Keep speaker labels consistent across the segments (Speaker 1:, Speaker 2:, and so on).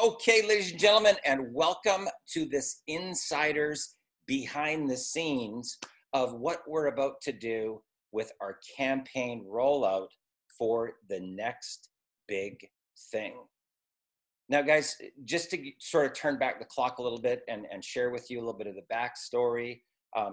Speaker 1: Okay, ladies and gentlemen, and welcome to this insiders behind the scenes of what we're about to do with our campaign rollout for the next big thing. Now, guys, just to sort of turn back the clock a little bit and share with you a little bit of the backstory.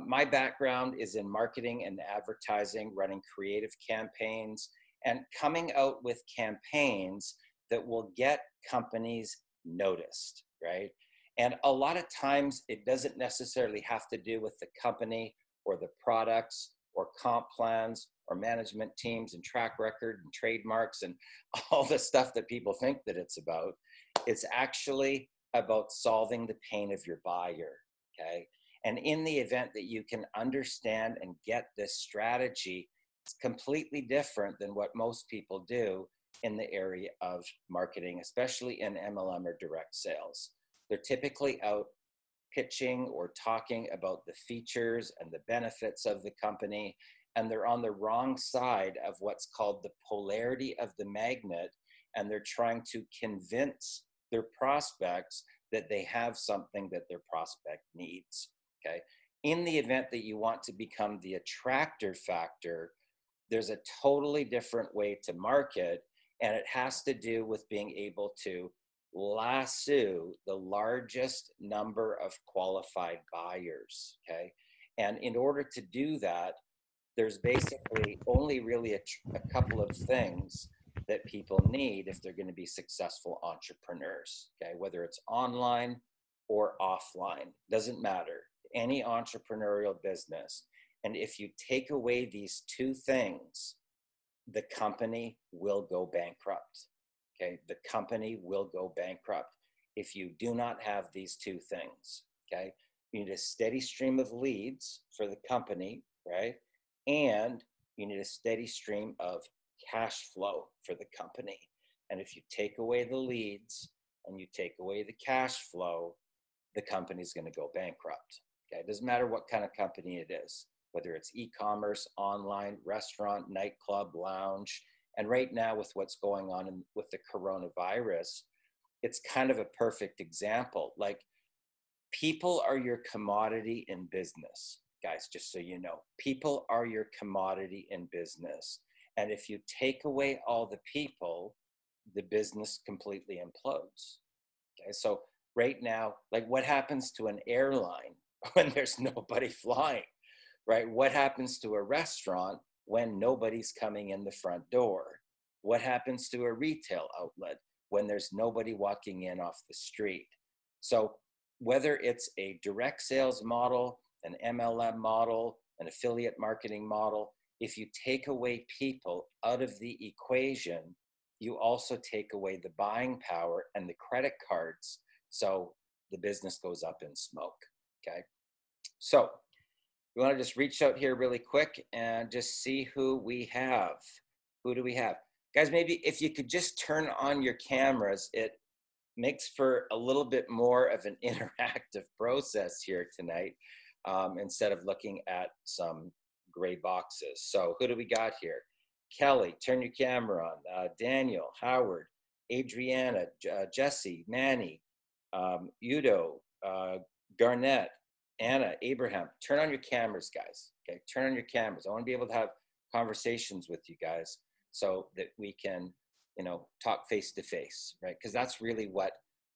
Speaker 1: My background is in marketing and advertising, running creative campaigns and coming out with campaigns that will get companies noticed, right? And a lot of times it doesn't necessarily have to do with the company or the products or comp plans or management teams and track record and trademarks and all the stuff that people think that it's about. It's actually about solving the pain of your buyer, okay? And in the event that you can understand and get this strategy, it's completely different than what most people do in the area of marketing, especially in MLM or direct sales. They're typically out pitching or talking about the features and the benefits of the company, and they're on the wrong side of what's called the polarity of the magnet, and they're trying to convince their prospects that they have something that their prospect needs, okay? In the event that you want to become the attractor factor, there's a totally different way to market, and it has to do with being able to lasso the largest number of qualified buyers, okay? And in order to do that, there's basically only really a couple of things that people need if they're going to be successful entrepreneurs, okay? Whether it's online or offline, doesn't matter. Any entrepreneurial business. And if you take away these two things, the company will go bankrupt, okay? The company will go bankrupt if you do not have these two things, okay? You need a steady stream of leads for the company, right? And you need a steady stream of cash flow for the company. And if you take away the leads and you take away the cash flow, the company's going to go bankrupt, okay? It doesn't matter what kind of company it is, whether it's e-commerce, online, restaurant, nightclub, lounge. And right now with what's going on with the coronavirus, it's kind of a perfect example. Like, people are your commodity in business, guys, just so you know. People are your commodity in business. And if you take away all the people, the business completely implodes, okay? So right now, like, what happens to an airline when there's nobody flying? Right? What happens to a restaurant when nobody's coming in the front door? What happens to a retail outlet when there's nobody walking in off the street? So whether it's a direct sales model, an MLM model, an affiliate marketing model, if you take away people out of the equation, you also take away the buying power and the credit cards. So the business goes up in smoke, okay? So we want to just reach out here really quick and just see who we have. Who do we have? Guys, maybe if you could just turn on your cameras, it makes for a little bit more of an interactive process here tonight, instead of looking at some gray boxes. So who do we got here? Kelly, turn your camera on. Daniel, Howard, Adriana, Jesse, Manny, Udo, Garnett, Anna, Abraham, turn on your cameras, guys. Okay, turn on your cameras. I want to be able to have conversations with you guys so that we can, you know, talk face to face, right? Because that's really what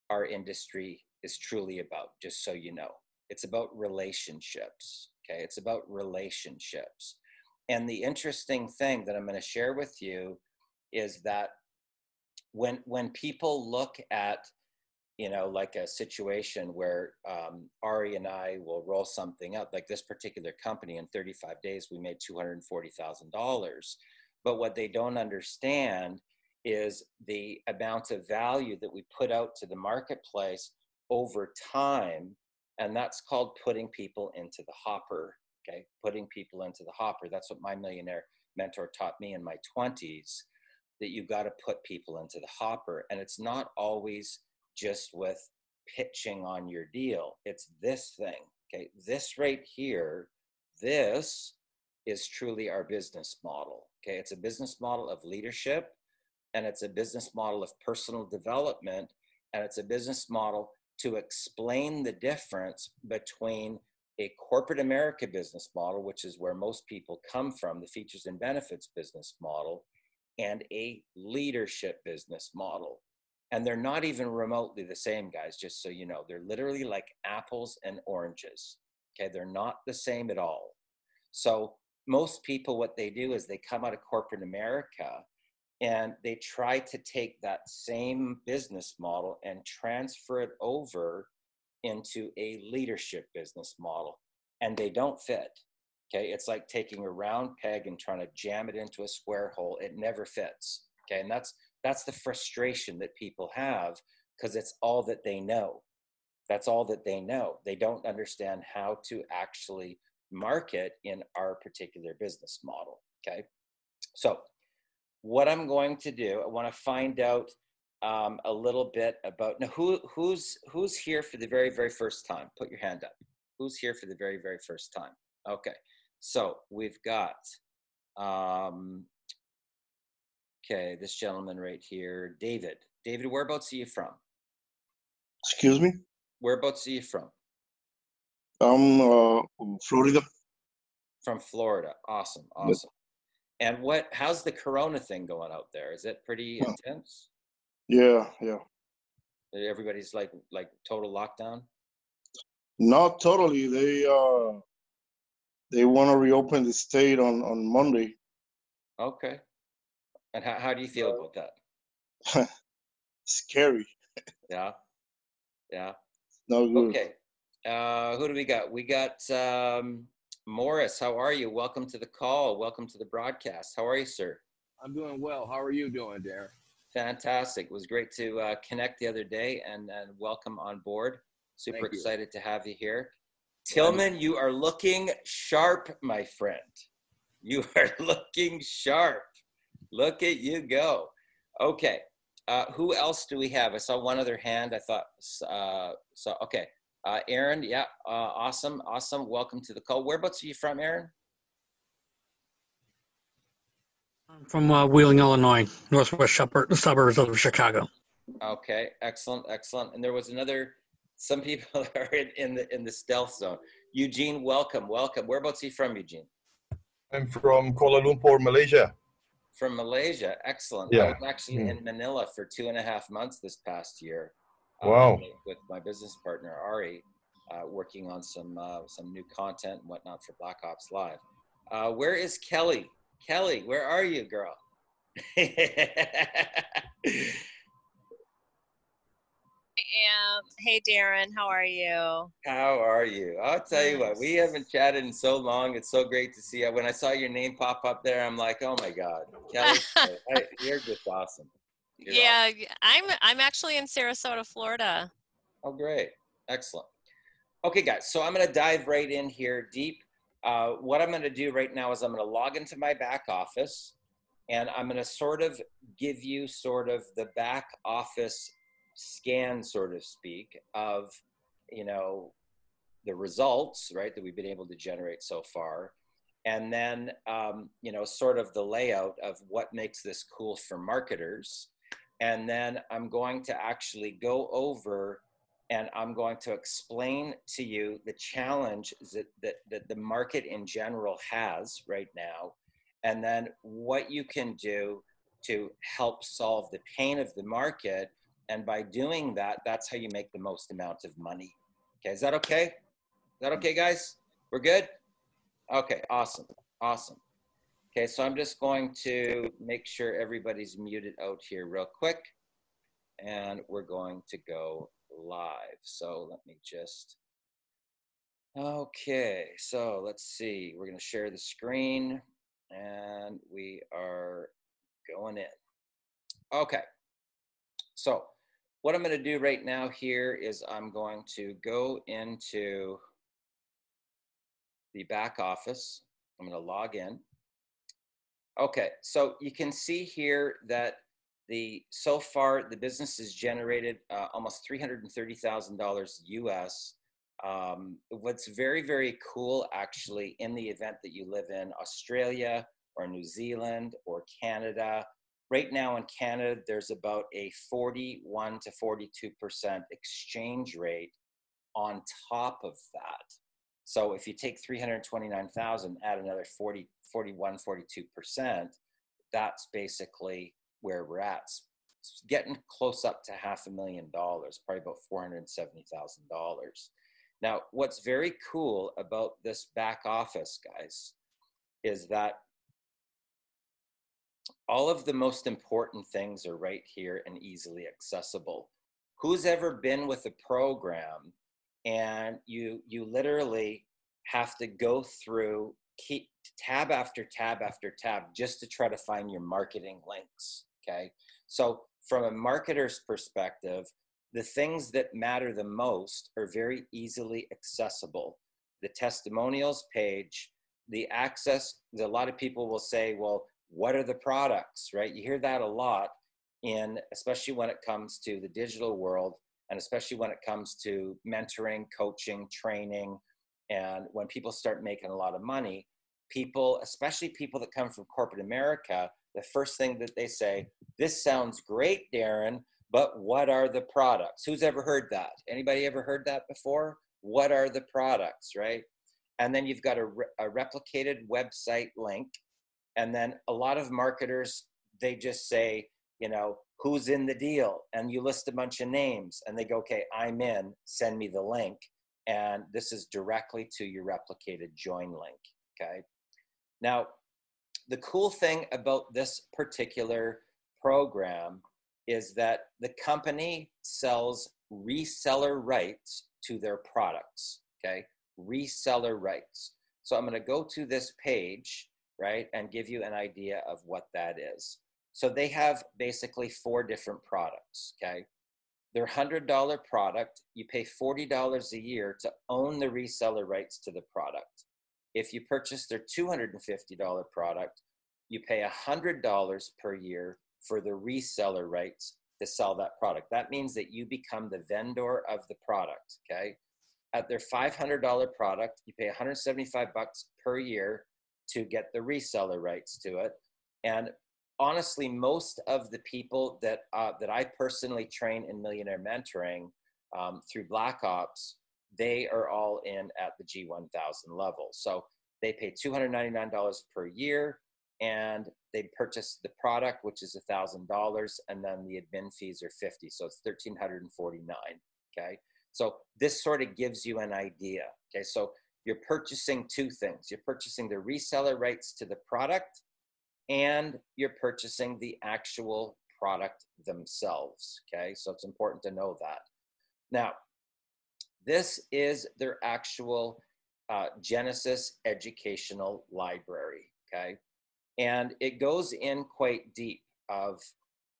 Speaker 1: our industry is truly about, just so you know. It's about relationships, okay? It's about relationships. And the interesting thing that I'm going to share with you is that when people look at, you know, like a situation where Ari and I will roll something up, like this particular company, in 35 days, we made $240,000. But what they don't understand is the amount of value that we put out to the marketplace over time. And that's called putting people into the hopper, okay? Putting people into the hopper. That's what my millionaire mentor taught me in my 20s, that you got to put people into the hopper. And it's not always just with pitching on your deal. It's this thing, okay? This right here, this is truly our business model, okay? It's a business model of leadership, and it's a business model of personal development, and it's a business model to explain the difference between a corporate America business model, which is where most people come from, the features and benefits business model, and a leadership business model. And they're not even remotely the same, guys, just so you know. They're literally like apples and oranges. Okay, they're not the same at all. So most people, what they do is they come out of corporate America and they try to take that same business model and transfer it over into a leadership business model, and they don't fit. Okay, it's like taking a round peg and trying to jam it into a square hole. It never fits. Okay, and that's the frustration that people have, because it's all that they know. That's all that they know. They don't understand how to actually market in our particular business model. Okay, so what I'm going to do, I want to find out a little bit about, now who's here for the very, very first time? Put your hand up. Who's here for the very, very first time? Okay, so we've got, okay, this gentleman right here, David. David, whereabouts are you from?
Speaker 2: Excuse me?
Speaker 1: Whereabouts are you from?
Speaker 2: Florida.
Speaker 1: From Florida. Awesome, awesome. And how's the Corona thing going out there? Is it pretty intense?
Speaker 2: Yeah.
Speaker 1: Everybody's like total lockdown?
Speaker 2: Not totally. They want to reopen the state on Monday.
Speaker 1: Okay. And how do you feel about that?
Speaker 2: Scary.
Speaker 1: Yeah.
Speaker 2: No good.
Speaker 1: Okay. Who do we got? We got Morris. How are you? Welcome to the call. Welcome to the broadcast. How are you, sir?
Speaker 3: I'm doing well. How are you doing, Darren?
Speaker 1: Fantastic. It was great to connect the other day and welcome on board. Super excited to have you here. Tillman, you are looking sharp, my friend. You are looking sharp. Look at you go. Okay. Who else do we have? I saw one other hand. I thought, okay. Aaron, yeah, awesome. Welcome to the call. Whereabouts are you from, Aaron?
Speaker 4: I'm from Wheeling, Illinois, northwest suburbs of Chicago.
Speaker 1: Okay, excellent. And there was some people are in the stealth zone. Eugene, welcome. Whereabouts are you from, Eugene?
Speaker 5: I'm from Kuala Lumpur, Malaysia.
Speaker 1: From Malaysia, excellent.
Speaker 5: Yeah.
Speaker 1: I was actually in Manila for 2.5 months this past year.
Speaker 5: Wow.
Speaker 1: With my business partner Ari, working on some new content and whatnot for Black Ops Live. Where is Kelly? Kelly, where are you, girl?
Speaker 6: Hey, Darren, how are you?
Speaker 1: How are you? I'll tell you what, we haven't chatted in so long. It's so great to see you. When I saw your name pop up there, I'm like, oh my God, Kelly, you're just awesome. You're
Speaker 6: awesome. I'm actually in Sarasota, Florida.
Speaker 1: Oh, great. Excellent. Okay, guys, so I'm going to dive right in here deep. What I'm going to do right now is I'm going to log into my back office, and I'm going to sort of give you sort of the back office scan, so to speak, of, the results, right, that we've been able to generate so far. And then, sort of the layout of what makes this cool for marketers. And then I'm going to actually go over and I'm going to explain to you the challenge that the market in general has right now, and then what you can do to help solve the pain of the market. And by doing that, that's how you make the most amount of money. Okay, is that okay? Is that okay, guys? We're good? Okay, awesome. Okay, so I'm just going to make sure everybody's muted out here real quick, and we're going to go live. So let me just, okay, so let's see. We're going to share the screen, and we are going in. Okay, so what I'm going to do right now here is I'm going to go into the back office. I'm going to log in. Okay, so you can see here that so far the business has generated almost $330,000 US. What's very, very cool actually, in the event that you live in Australia or New Zealand or Canada right now in Canada, there's about a 41 to 42% exchange rate on top of that. So if you take 329,000, add another 40, 41, 42%, that's basically where we're at. It's getting close up to $500,000, probably about $470,000. Now, what's very cool about this back office, guys, is that all of the most important things are right here and easily accessible. Who's ever been with a program and you literally have to go through tab after tab after tab just to try to find your marketing links, okay? So from a marketer's perspective, the things that matter the most are very easily accessible. The testimonials page, the access, a lot of people will say, well, what are the products, right? You hear that a lot especially when it comes to the digital world, and especially when it comes to mentoring, coaching, training, and when people start making a lot of money, people, especially people that come from corporate America, the first thing that they say, this sounds great, Darren, but what are the products? Who's ever heard that? Anybody ever heard that before? What are the products, right? And then you've got a replicated website link. And then a lot of marketers, they just say, you know, who's in the deal? And you list a bunch of names and they go, okay, I'm in, send me the link. And this is directly to your replicated join link, okay? Now, the cool thing about this particular program is that the company sells reseller rights to their products, okay? Reseller rights. So I'm gonna go to this page, right, and give you an idea of what that is. So they have basically 4 different products, okay? Their $100 product, you pay $40 a year to own the reseller rights to the product. If you purchase their $250 product, you pay $100 per year for the reseller rights to sell that product. That means that you become the vendor of the product, okay? At their $500 product, you pay $175 per year to get the reseller rights to it. And honestly, most of the people that I personally train in Millionaire Mentoring through Black Ops, they are all in at the G1000 level. So they pay $299 per year, and they purchase the product, which is $1,000, and then the admin fees are $50, so it's $1,349. Okay, so this sort of gives you an idea. Okay, so you're purchasing 2 things. You're purchasing the reseller rights to the product, and you're purchasing the actual product themselves, okay? So it's important to know that. Now, this is their actual Genesis educational library, okay? And it goes in quite deep of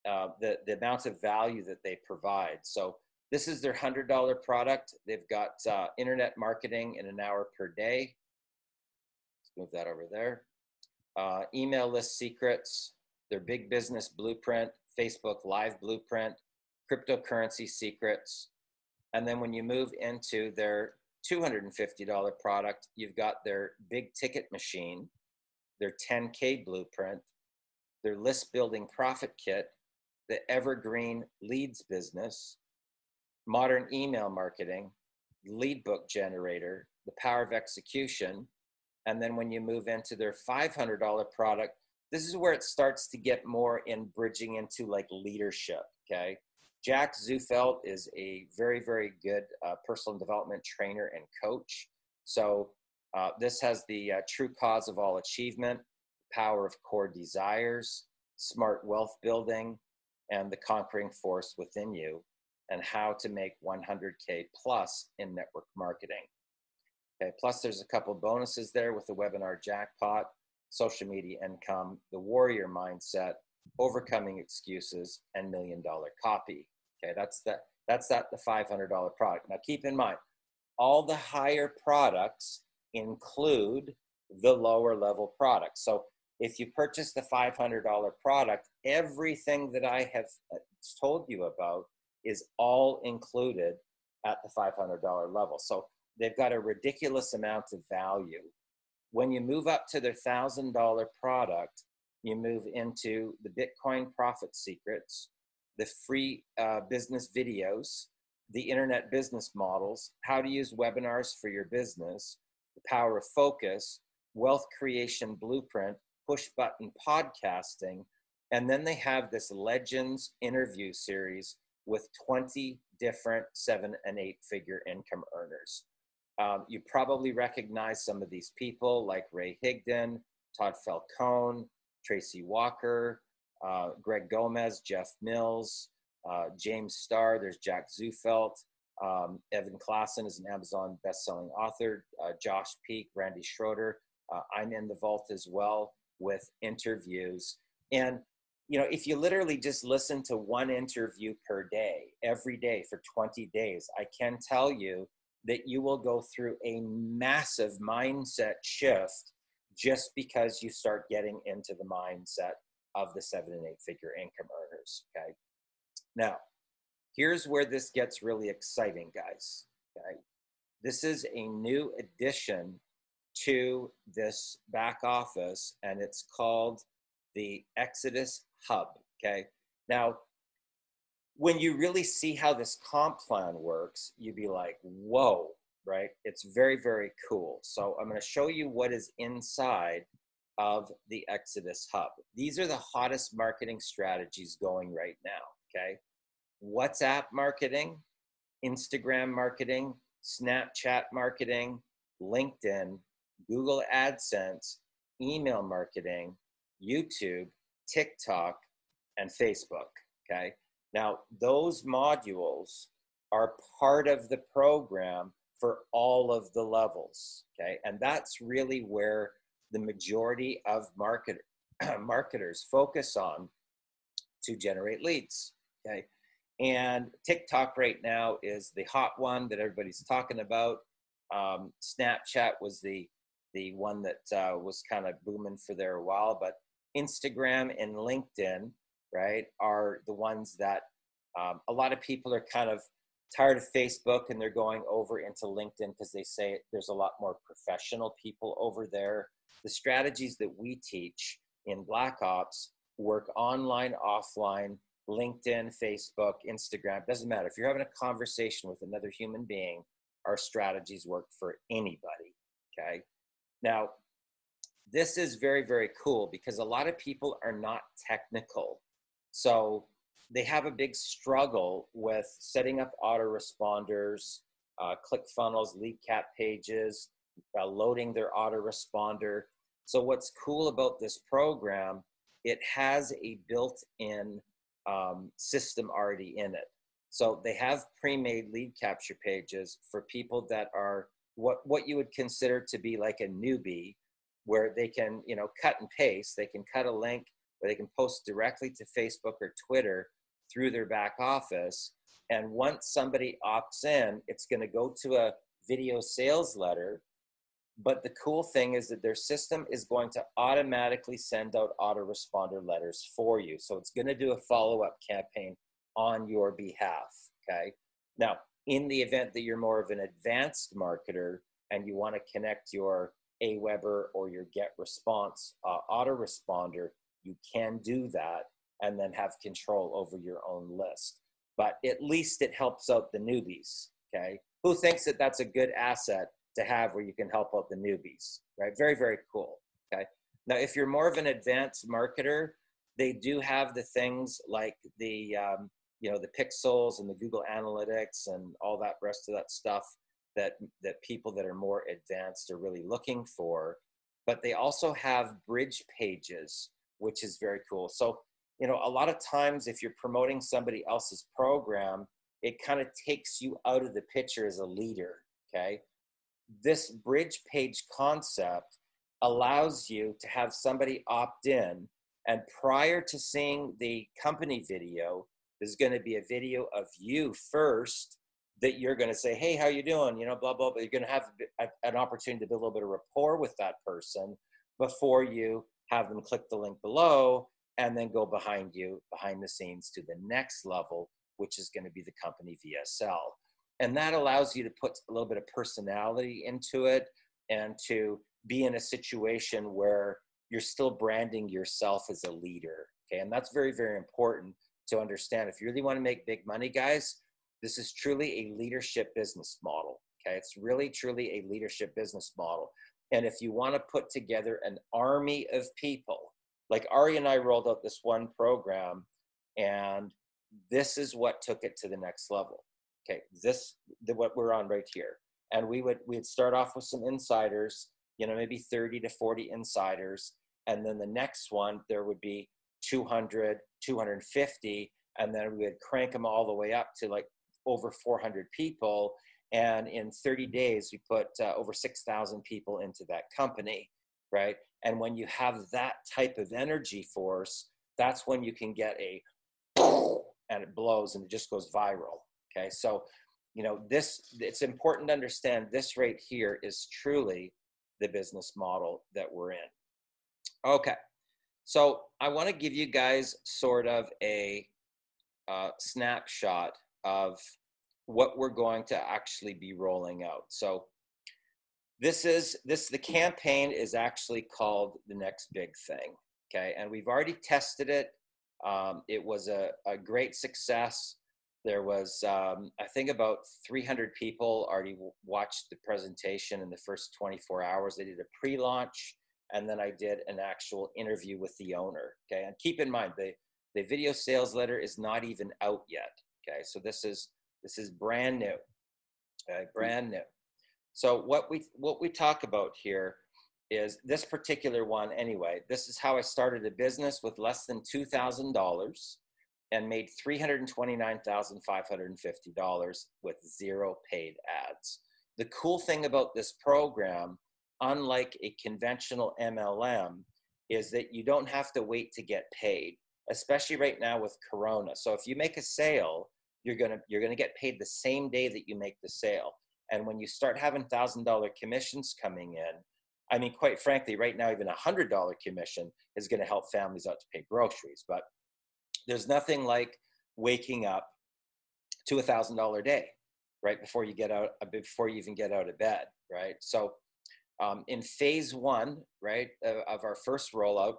Speaker 1: the amount of value that they provide. So this is their $100 product. They've got internet marketing in an hour per day. Let's move that over there. Email list secrets, their big business blueprint, Facebook Live blueprint, cryptocurrency secrets. And then when you move into their $250 product, you've got their big ticket machine, their 10K blueprint, their list building profit kit, the evergreen leads business, modern email marketing, lead book generator, the power of execution. And then when you move into their $500 product, this is where it starts to get more in bridging into like leadership, okay? Jack Zufeld is a very, very good personal development trainer and coach. So this has the true cause of all achievement, power of core desires, smart wealth building, and the conquering force within you, and how to make 100K plus in network marketing. Okay, plus there's a couple bonuses there with the webinar jackpot, social media income, the warrior mindset, overcoming excuses, and $1 million copy. Okay, that's the $500 product. Now keep in mind, all the higher products include the lower level products. So if you purchase the $500 product, everything that I have told you about is all included at the $500 level. So they've got a ridiculous amount of value. When you move up to their $1,000 product, you move into the Bitcoin profit secrets, the free business videos, the internet business models, how to use webinars for your business, the power of focus, wealth creation blueprint, push button podcasting, and then they have this Legends interview series with 20 different 7 and 8 figure income earners. You probably recognize some of these people like Ray Higdon, Todd Falcone, Tracy Walker, Greg Gomez, Jeff Mills, James Starr, there's Jack Zufelt, Evan Klassen is an Amazon best-selling author, Josh Peak, Randy Schroeder. I'm in the vault as well with interviews. And, you know, if you literally just listen to one interview per day, every day for 20 days, I can tell you that you will go through a massive mindset shift just because you start getting into the mindset of the 7 and 8 figure income earners, okay? Now, here's where this gets really exciting, guys, okay? This is a new addition to this back office, and it's called the Exodus Hub, okay? Now, when you really see how this comp plan works, you'd be like, whoa, right? It's very, very cool. So I'm going to show you what is inside of the Exodus Hub. These are the hottest marketing strategies going right now, okay? WhatsApp marketing, Instagram marketing, Snapchat marketing, LinkedIn, Google AdSense, email marketing, YouTube, TikTok, and Facebook, okay? Now, those modules are part of the program for all of the levels, okay? And that's really where the majority of marketers focus on to generate leads, okay? And TikTok right now is the hot one that everybody's talking about. Snapchat was the one that was kind of booming for there a while, but Instagram and LinkedIn, right, are the ones that a lot of people are kind of tired of Facebook and they're going over into LinkedIn because they say there's a lot more professional people over there. The strategies that we teach in Black Ops work online, offline, LinkedIn, Facebook, Instagram, doesn't matter. If you're having a conversation with another human being, our strategies work for anybody, okay? Now, this is very, very cool because a lot of people are not technical. So they have a big struggle with setting up autoresponders, ClickFunnels, lead cap pages, loading their autoresponder. So what's cool about this program, it has a built-in system already in it. So they have pre-made lead capture pages for people that are what you would consider to be like a newbie, where they can, you know, cut and paste. They can cut a link, or they can post directly to Facebook or Twitter through their back office. And once somebody opts in, it's going to go to a video sales letter. But the cool thing is that their system is going to automatically send out autoresponder letters for you. So it's going to do a follow-up campaign on your behalf, okay? Now, in the event that you're more of an advanced marketer and you want to connect your Aweber or your GetResponse autoresponder, you can do that and then have control over your own list. But at least it helps out the newbies, okay? Who thinks that that's a good asset to have where you can help out the newbies, right? Very, very cool, okay? Now, if you're more of an advanced marketer, they do have the things like the, you know, the pixels and the Google Analytics and all that rest of that stuff that people that are more advanced are really looking for. But they also have bridge pages, which is very cool. So, you know, a lot of times if you're promoting somebody else's program, it kind of takes you out of the picture as a leader, okay? This bridge page concept allows you to have somebody opt in, and prior to seeing the company video, there's going to be a video of you first that you're going to say, hey, how you doing? You know, blah, blah, blah. You're going to have an opportunity to build a little bit of rapport with that person before you have them click the link below and then go behind the scenes to the next level, which is going to be the company VSL. And that allows you to put a little bit of personality into it and to be in a situation where you're still branding yourself as a leader. Okay. And that's very, very important to understand. If you really want to make big money, guys, this is truly a leadership business model. Okay. It's really, truly a leadership business model. And if you want to put together an army of people, like Ari and I rolled out this one program, and this is what took it to the next level. Okay, what we're on right here. And we'd start off with some insiders, you know, maybe 30 to 40 insiders. And then the next one, there would be 200, 250. And then we would crank them all the way up to like over 400 people. And in 30 days, we put over 6,000 people into that company, right? And when you have that type of energy force, that's when you can get a and it blows and it just goes viral. Okay, so you know it's important to understand this right here is truly the business model that we're in. Okay, so I want to give you guys sort of a snapshot of what we're going to actually be rolling out. So the campaign is actually called The Next Big Thing. Okay, and we've already tested it. It was a great success. There was, I think, about 300 people already watched the presentation in the first 24 hours. They did a pre-launch, and then I did an actual interview with the owner. Okay, and keep in mind the video sales letter is not even out yet. Okay, so this is brand new. Okay, brand new. So what we talk about here is this particular one anyway. This is how I started a business with less than $2,000 and made $329,550 with 0 paid ads. The cool thing about this program, unlike a conventional MLM, is that you don't have to wait to get paid, especially right now with Corona. So if you make a sale, you're gonna get paid the same day that you make the sale. And when you start having $1,000 commissions coming in, I mean, quite frankly, right now, even $100 commission is going to help families out to pay groceries. But there's nothing like waking up to $1,000 day, right, before you even get out of bed, right? So in phase one, right, of our first rollout,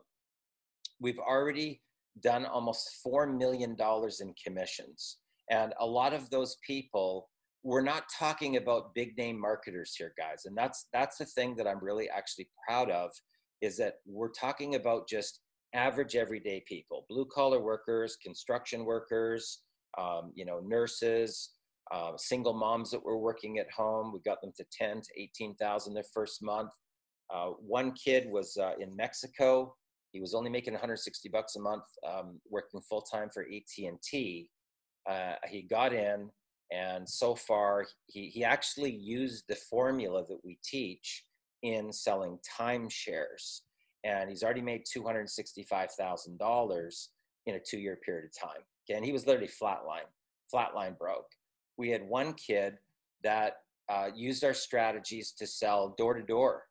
Speaker 1: we've already done almost $4 million in commissions. And a lot of those people, we're not talking about big name marketers here, guys. And that's the thing that I'm really actually proud of, is that we're talking about just average everyday people, blue collar workers, construction workers, you know, nurses, single moms that were working at home. We got them to 10 to 18,000 their first month. One kid was in Mexico. He was only making 160 bucks a month, working full time for AT&T. He got in. And so far, he actually used the formula that we teach in selling timeshares. And he's already made $265,000 in a 2-year period of time. Okay, and he was literally flatline broke. We had one kid that used our strategies to sell door to door.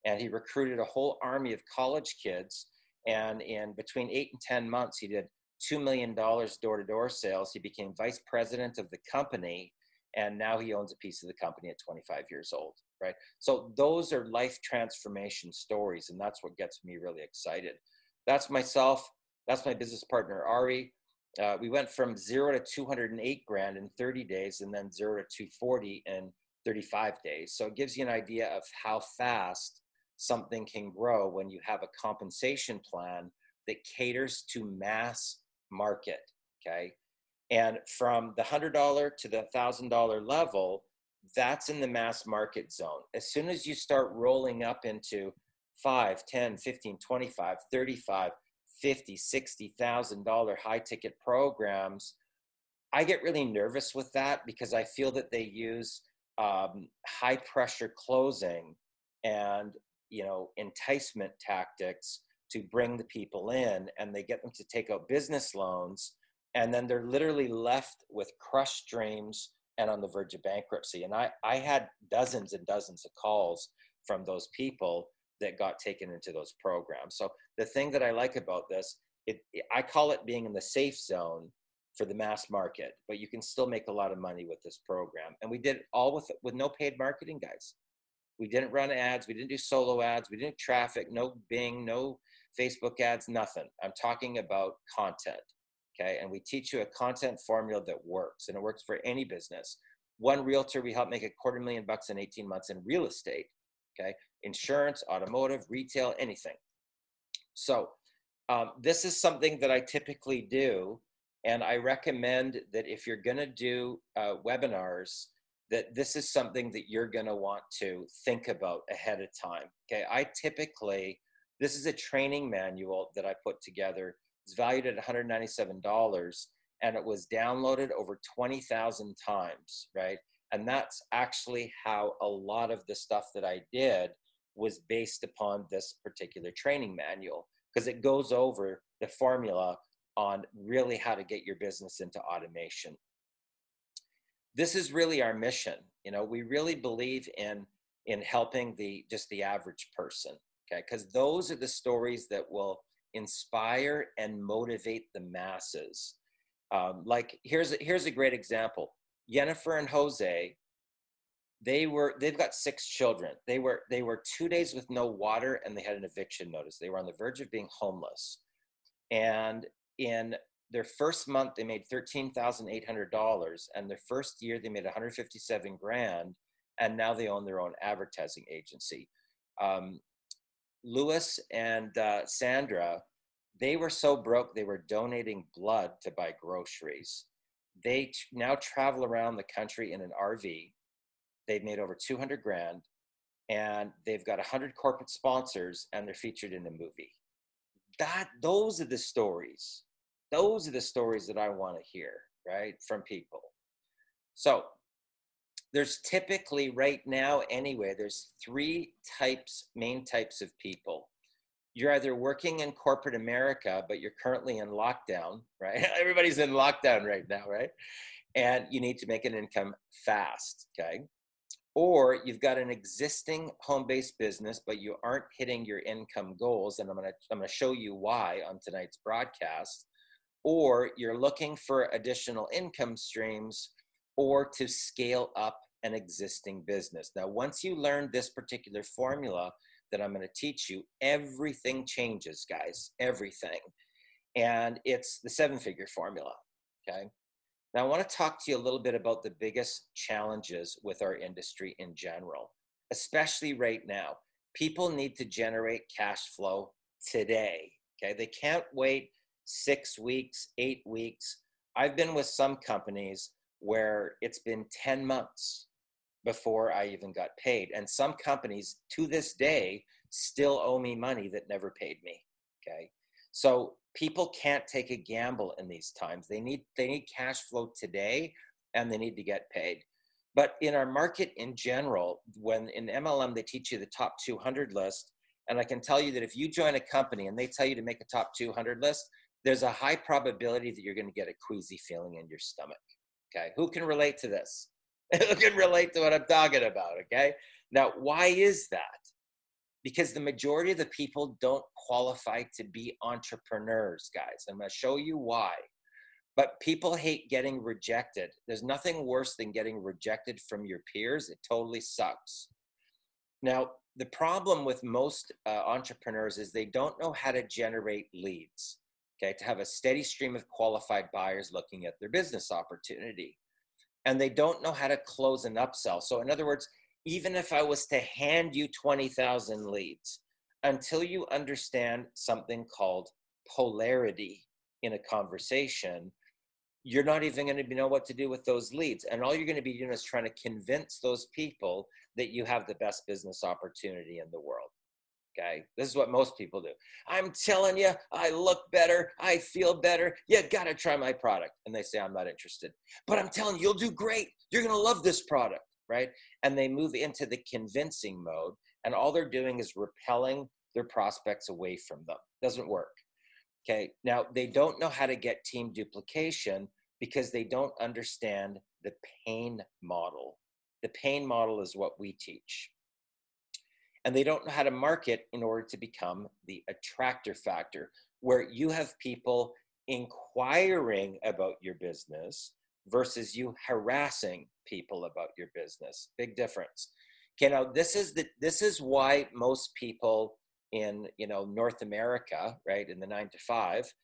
Speaker 1: And he recruited a whole army of college kids. And in between 8 and 10 months, he did $2 million door-to-door sales. He became vice president of the company, and now he owns a piece of the company at 25 years old, right? So those are life transformation stories, and that's what gets me really excited. That's myself. That's my business partner, Ari. We went from 0 to 208 grand in 30 days, and then 0 to 240 in 35 days. So it gives you an idea of how fast something can grow when you have a compensation plan that caters to mass market, okay? And from the $100 to the $1,000 level, that's in the mass market zone. As soon as you start rolling up into 5, 10, 15, 25, 35, 50, $60,000 high ticket programs, I get really nervous with that because I feel that they use high pressure closing and, you know, enticement tactics to bring the people in, and they get them to take out business loans, and then they're literally left with crushed dreams and on the verge of bankruptcy. And I had dozens and dozens of calls from those people that got taken into those programs. So the thing that I like about this, I call it being in the safe zone for the mass market, but you can still make a lot of money with this program. And we did it all with no paid marketing, guys. We didn't run ads. We didn't do solo ads. We didn't traffic, no Bing, no Facebook ads, nothing. I'm talking about content, okay? And we teach you a content formula that works, and it works for any business. One realtor, we help make $250,000 in 18 months in real estate, okay? Insurance, automotive, retail, anything. So this is something that I typically do, and I recommend that if you're gonna do webinars, that this is something that you're gonna want to think about ahead of time, okay? This is a training manual that I put together. It's valued at $197, and it was downloaded over 20,000 times, right? And that's actually how a lot of the stuff that I did was based upon this particular training manual, because it goes over the formula on really how to get your business into automation. This is really our mission. You know, we really believe in helping just the average person, okay? Because those are the stories that will inspire and motivate the masses. Like here's a great example. Jennifer and Jose, they've got 6 children. They were 2 days with no water, and they had an eviction notice. They were on the verge of being homeless. And in their first month, they made $13,800, and their first year they made $157,000, and now they own their own advertising agency. Louis and Sandra, they were so broke they were donating blood to buy groceries. They now travel around the country in an RV. They've made over $200,000, and they've got 100 corporate sponsors, and they're featured in a movie. Those are the stories. Those are the stories that I want to hear, right, from people. So there's typically right now anyway, there's 3 main types of people. You're either working in corporate America, but you're currently in lockdown, right? Everybody's in lockdown right now, right? And you need to make an income fast, okay? Or you've got an existing home-based business, but you aren't hitting your income goals, and I'm gonna show you why on tonight's broadcast. Or you're looking for additional income streams, or to scale up an existing business. Now, once you learn this particular formula that I'm going to teach you, everything changes, guys, everything. And it's the 7-figure formula, okay? Now, I want to talk to you a little bit about the biggest challenges with our industry in general, especially right now. People need to generate cash flow today, okay? They can't wait 6 weeks, 8 weeks. I've been with some companies where it's been 10 months before I even got paid. And some companies to this day still owe me money that never paid me, okay? So people can't take a gamble in these times. They need cash flow today, and they need to get paid. But in our market in general, when in MLM, they teach you the top 200 list. And I can tell you that if you join a company and they tell you to make a top 200 list, there's a high probability that you're going to get a queasy feeling in your stomach, okay? Who can relate to this? Who can relate to what I'm talking about, okay? Now, why is that? Because the majority of the people don't qualify to be entrepreneurs, guys. I'm going to show you why. But people hate getting rejected. There's nothing worse than getting rejected from your peers. It totally sucks. Now, the problem with most entrepreneurs is they don't know how to generate leads, okay, to have a steady stream of qualified buyers looking at their business opportunity. And they don't know how to close an upsell. So in other words, even if I was to hand you 20,000 leads, until you understand something called polarity in a conversation, you're not even going to know what to do with those leads. And all you're going to be doing is trying to convince those people that you have the best business opportunity in the world. Okay, this is what most people do. I'm telling you, I look better, I feel better. You gotta try my product. And they say, I'm not interested. But I'm telling you, you'll do great. You're gonna love this product, right? And they move into the convincing mode, and all they're doing is repelling their prospects away from them. Doesn't work. Okay, now they don't know how to get team duplication because they don't understand the pain model. The pain model is what we teach. And they don't know how to market in order to become the attractor factor, where you have people inquiring about your business versus you harassing people about your business. Big difference. Okay, now this is why most people in North America, right, in the 9 to 5,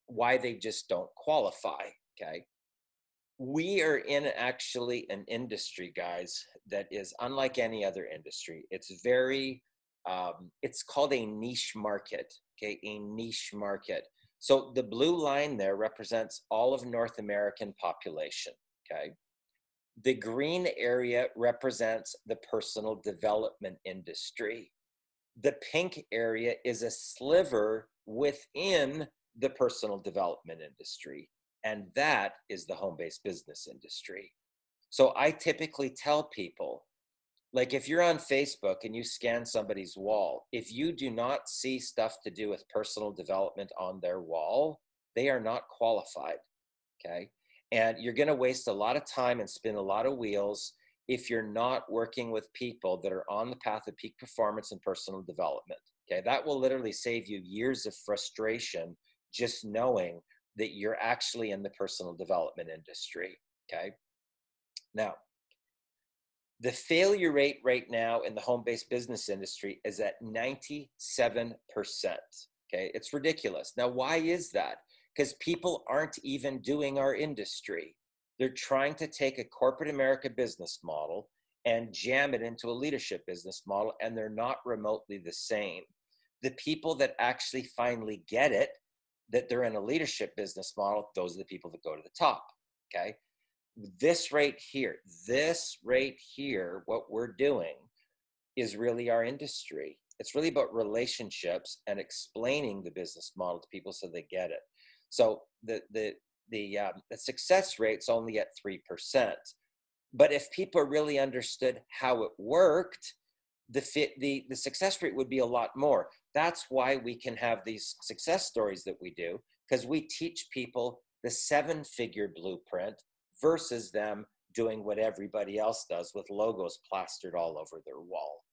Speaker 1: why they just don't qualify. Okay, we are in actually an industry, guys, that is unlike any other industry. It's very, it's called a niche market. Okay, a niche market. So the blue line there represents all of North American population. Okay. The green area represents the personal development industry. The pink area is a sliver within the personal development industry, and that is the home-based business industry. So I typically tell people, like if you're on Facebook and you scan somebody's wall, if you do not see stuff to do with personal development on their wall, they are not qualified, okay? And you're going to waste a lot of time and spin a lot of wheels if you're not working with people that are on the path of peak performance and personal development. Okay, that will literally save you years of frustration just knowing that you're actually in the personal development industry. Okay, now the failure rate right now in the home-based business industry is at 97%. Okay, it's ridiculous. Now, why is that? Because people aren't even doing our industry. They're trying to take a corporate America business model and jam it into a leadership business model, and they're not remotely the same. The people that actually finally get it, that they're in a leadership business model, those are the people that go to the top, okay? This right here, what we're doing is really our industry. It's really about relationships and explaining the business model to people so they get it. So the success rate's only at 3%. But if people really understood how it worked, the success rate would be a lot more. That's why we can have these success stories that we do, because we teach people the 7-figure blueprint versus them doing what everybody else does with logos plastered all over their wall.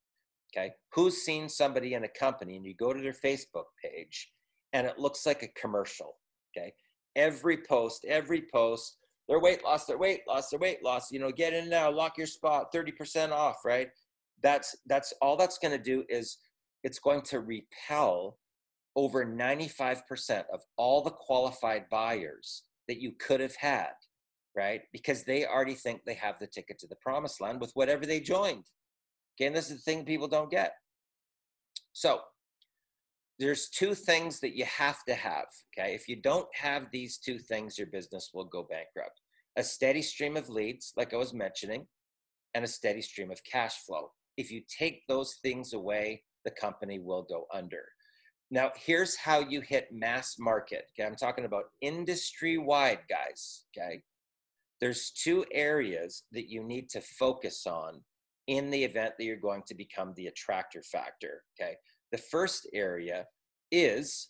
Speaker 1: Okay, who's seen somebody in a company and you go to their Facebook page and it looks like a commercial? Okay, every post, their weight loss, get in now, lock your spot, 30% off, right? That's all that's going to do is it's going to repel over 95% of all the qualified buyers that you could have had, right? Because they already think they have the ticket to the promised land with whatever they joined. Okay, and this is the thing people don't get. So there's 2 things that you have to have, okay? If you don't have these 2 things, your business will go bankrupt. A steady stream of leads, like I was mentioning, and a steady stream of cash flow. If you take those things away, the company will go under. Now, here's how you hit mass market, okay? I'm talking about industry-wide, guys, okay? There's 2 areas that you need to focus on in the event that you're going to become the attractor factor, okay? The first area is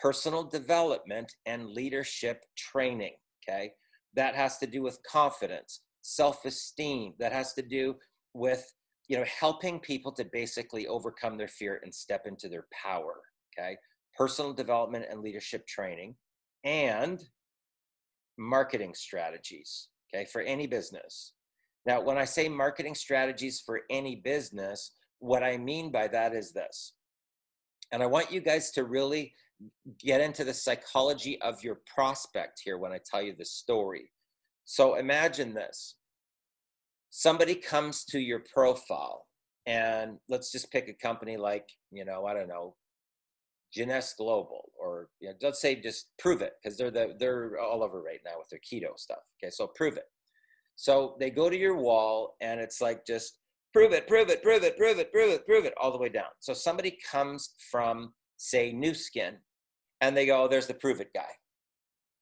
Speaker 1: personal development and leadership training, okay? That has to do with confidence, self-esteem. That has to do with, helping people to basically overcome their fear and step into their power, okay? Personal development and leadership training and marketing strategies, okay, for any business. Now, when I say marketing strategies for any business, what I mean by that is this. And I want you guys to really get into the psychology of your prospect here when I tell you this story. So imagine this. Somebody comes to your profile, and let's just pick a company like, I don't know, Jeunesse Global, or let's say just Prove It, because they're all over right now with their keto stuff. Okay, so Prove It. So they go to your wall, and it's like just prove it, all the way down. So somebody comes from, say, New Skin, and they go, there's the Prove It guy.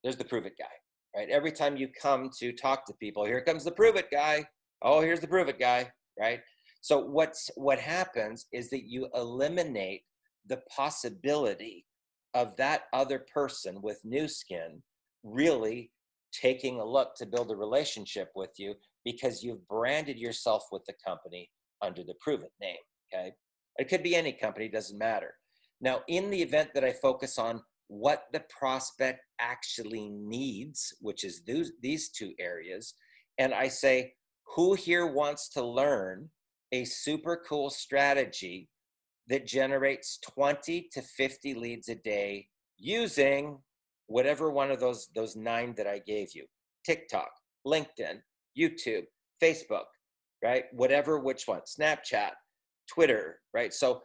Speaker 1: There's the Prove It guy, right? Every time you come to talk to people, here comes the Prove It guy. Oh, here's the Prove It guy, right? So what happens is that you eliminate the possibility of that other person with New Skin really taking a look to build a relationship with you, because you've branded yourself with the company under the Prove It name, okay? It could be any company, doesn't matter. Now, in the event that I focus on what the prospect actually needs, which is these 2 areas, and I say, who here wants to learn a super cool strategy that generates 20 to 50 leads a day using whatever one of those 9 that I gave you: TikTok, LinkedIn, YouTube, Facebook, right? Whatever, which one, Snapchat, Twitter, right? So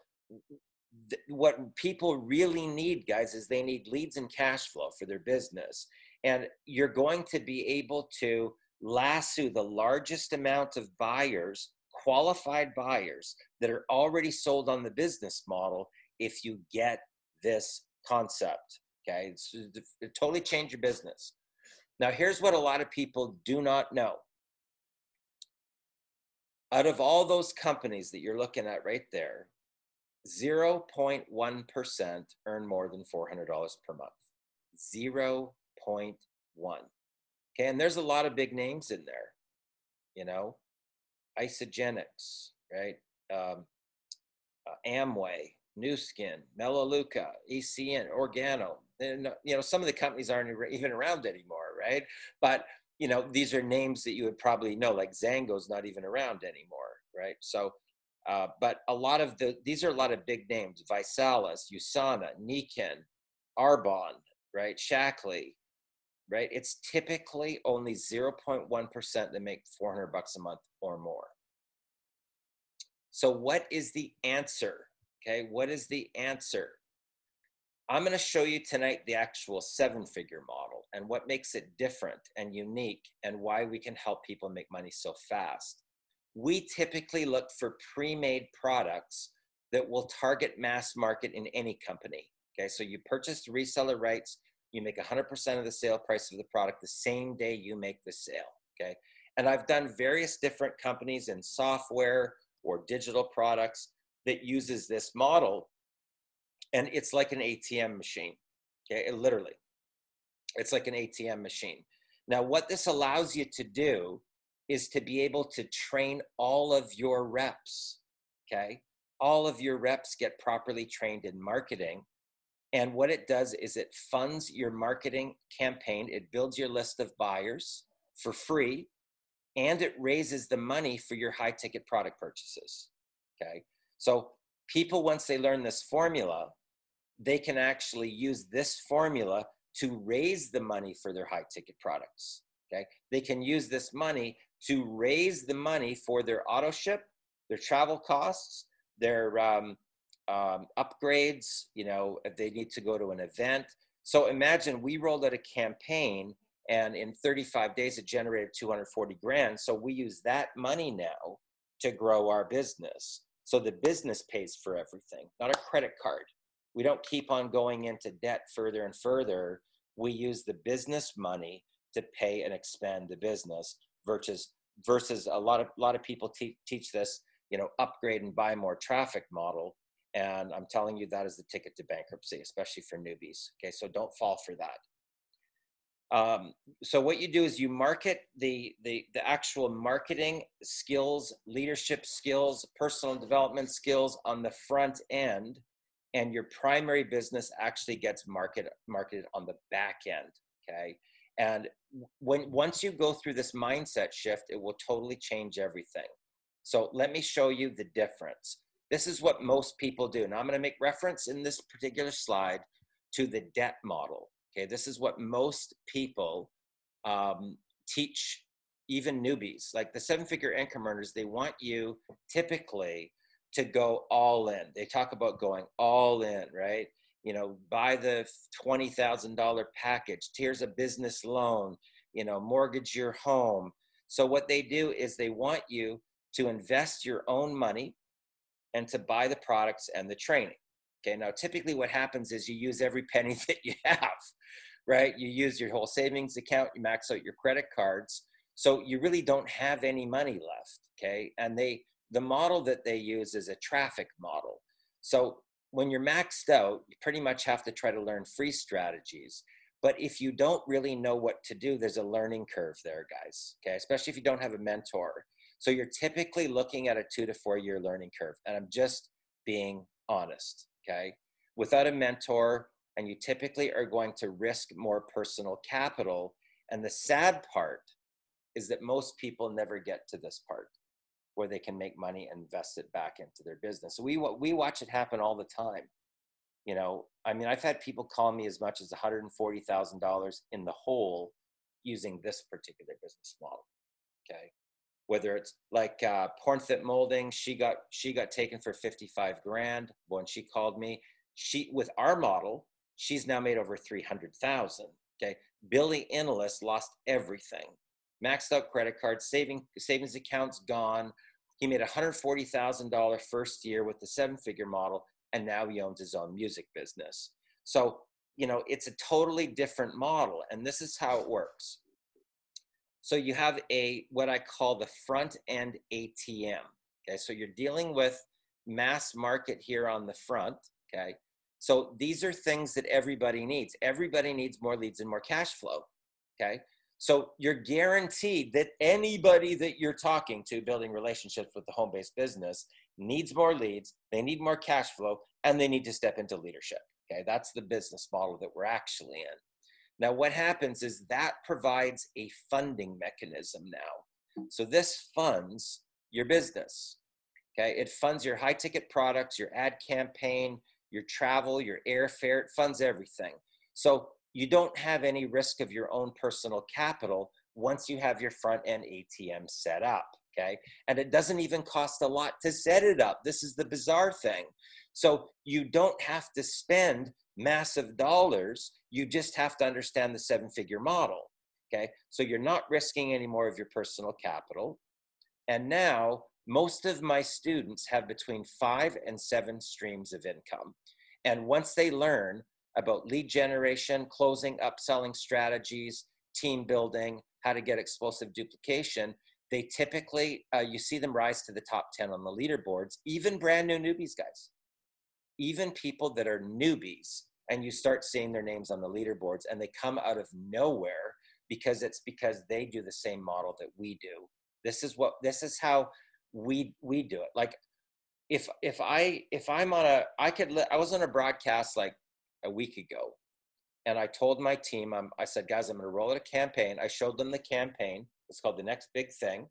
Speaker 1: what people really need, guys, is they need leads and cash flow for their business. And you're going to be able to lasso the largest amount of buyers, qualified buyers that are already sold on the business model if you get this concept, okay? It totally change your business. Now, here's what a lot of people do not know. Out of all those companies that you're looking at right there, 0.1% earn more than $400 per month. 0.1. Okay, and there's a lot of big names in there, you know, Isogenics, right? Amway, New Skin, Melaleuca, ECN, Organo. And, you know, some of the companies aren't even around anymore, right? But, you know, these are names that you would probably know, like Zango's not even around anymore, right? So, but a lot of these are a lot of big names: Visalis, Usana, Niken, Arbonne, right? Shackley, right? It's typically only 0.1% that make $400 a month or more. So what is the answer? Okay, what is the answer? I'm going to show you tonight the actual 7-figure model and what makes it different and unique and why we can help people make money so fast. We typically look for pre-made products that will target mass market in any company. Okay, so you purchase the reseller rights, you make 100% of the sale price of the product the same day you make the sale. Okay, and I've done various different companies in software or digital products that uses this model, and it's like an ATM machine. Okay, literally, it's like an ATM machine. Now, what this allows you to do is to be able to train all of your reps, okay? All of your reps get properly trained in marketing. And what it does is it funds your marketing campaign. It builds your list of buyers for free, and it raises the money for your high ticket product purchases, okay? So people, once they learn this formula, they can actually use this formula to raise the money for their high ticket products, okay? They can use this money to raise the money for their auto ship, their travel costs, their upgrades, you know, if they need to go to an event. So imagine we rolled out a campaign and in 35 days it generated 240 grand. So we use that money now to grow our business. So the business pays for everything, not a credit card. We don't keep on going into debt further and further. We use the business money to pay and expand the business versus a lot of people teach this, you know, upgrade and buy more traffic model. And I'm telling you, that is the ticket to bankruptcy, especially for newbies. Okay, so don't fall for that. So what you do is you market the actual marketing skills, leadership skills, personal development skills on the front end, and your primary business actually gets marketed on the back end, okay? And once you go through this mindset shift, it will totally change everything. So let me show you the difference. This is what most people do. Now I'm going to make reference in this particular slide to the debt model. Okay, this is what most people teach, even newbies. Like the 7-figure income earners, they want you typically to go all in. They talk about going all in, right? You know, buy the $20,000 package. Here's a business loan, you know, mortgage your home. So what they do is they want you to invest your own money and to buy the products and the training. Okay, now typically what happens is you use every penny that you have, right? You use your whole savings account, you max out your credit cards. So you really don't have any money left, okay? And the model that they use is a traffic model. So when you're maxed out, you pretty much have to try to learn free strategies. But if you don't really know what to do, there's a learning curve there, guys, okay? Especially if you don't have a mentor. So you're typically looking at a 2 to 4 year learning curve. And I'm just being honest, okay? Without a mentor, and you typically are going to risk more personal capital. And the sad part is that most people never get to this part, where they can make money and invest it back into their business. So we watch it happen all the time. You know, I mean, I've had people call me as much as $140,000 in the hole using this particular business model. Okay. Whether it's like Porn Fit Molding, she got taken for 55 grand when she called me. With our model, she's now made over 300,000. Okay. Billy Innelis lost everything. Maxed out credit cards, savings accounts gone. He made $140,000 first year with the 7-figure model, and now he owns his own music business. So, you know, it's a totally different model, and this is how it works. So you have what I call the front end ATM. Okay, so you're dealing with mass market here on the front. Okay, so these are things that everybody needs. Everybody needs more leads and more cash flow. Okay, so you're guaranteed that anybody that you're talking to, building relationships with the home-based business, needs more leads, they need more cash flow, and they need to step into leadership. Okay, that's the business model that we're actually in. Now, what happens is that provides a funding mechanism now. So this funds your business. Okay, it funds your high-ticket products, your ad campaign, your travel, your airfare. It funds everything. So you don't have any risk of your own personal capital once you have your front-end ATM set up. Okay, and it doesn't even cost a lot to set it up. This is the bizarre thing. So you don't have to spend massive dollars. You just have to understand the 7-figure model. Okay, so you're not risking any more of your personal capital. And now most of my students have between 5 and 7 streams of income. And once they learn about lead generation, closing, upselling strategies, team building, how to get explosive duplication, they typically, you see them rise to the top 10 on the leaderboards, even brand new newbies, guys. Even people that are newbies, and you start seeing their names on the leaderboards, and they come out of nowhere because they do the same model that we do. This is how we do it. Like I was on a broadcast like a week ago, and I told my team, I said, guys, I'm going to roll out a campaign. I showed them the campaign. It's called The Next Big Thing.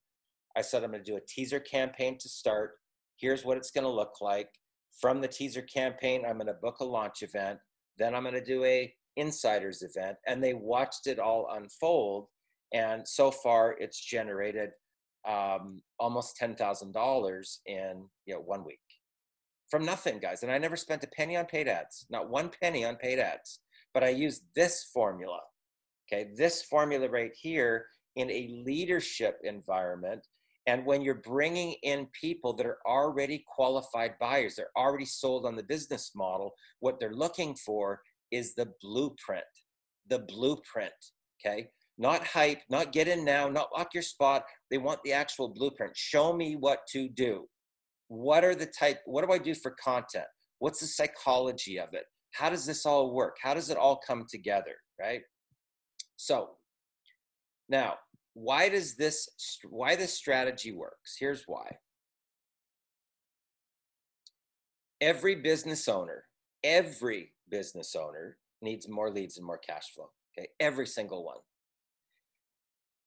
Speaker 1: I said, I'm going to do a teaser campaign to start. Here's what it's going to look like. From the teaser campaign, I'm going to book a launch event. Then I'm going to do a insiders event. And they watched it all unfold. And so far, it's generated almost $10,000 in 1 week. From nothing, guys. And I never spent a penny on paid ads. Not one penny on paid ads. But I used this formula. Okay, this formula right here in a leadership environment. And when you're bringing in people that are already qualified buyers, they're already sold on the business model, what they're looking for is the blueprint. The blueprint, okay? Not hype, not get in now, not lock your spot. They want the actual blueprint. Show me what to do. What do I do for content? What's the psychology of it? How does this all work? How does it all come together, right? So now, why this strategy works? Here's why. Every business owner needs more leads and more cash flow, okay? Every single one.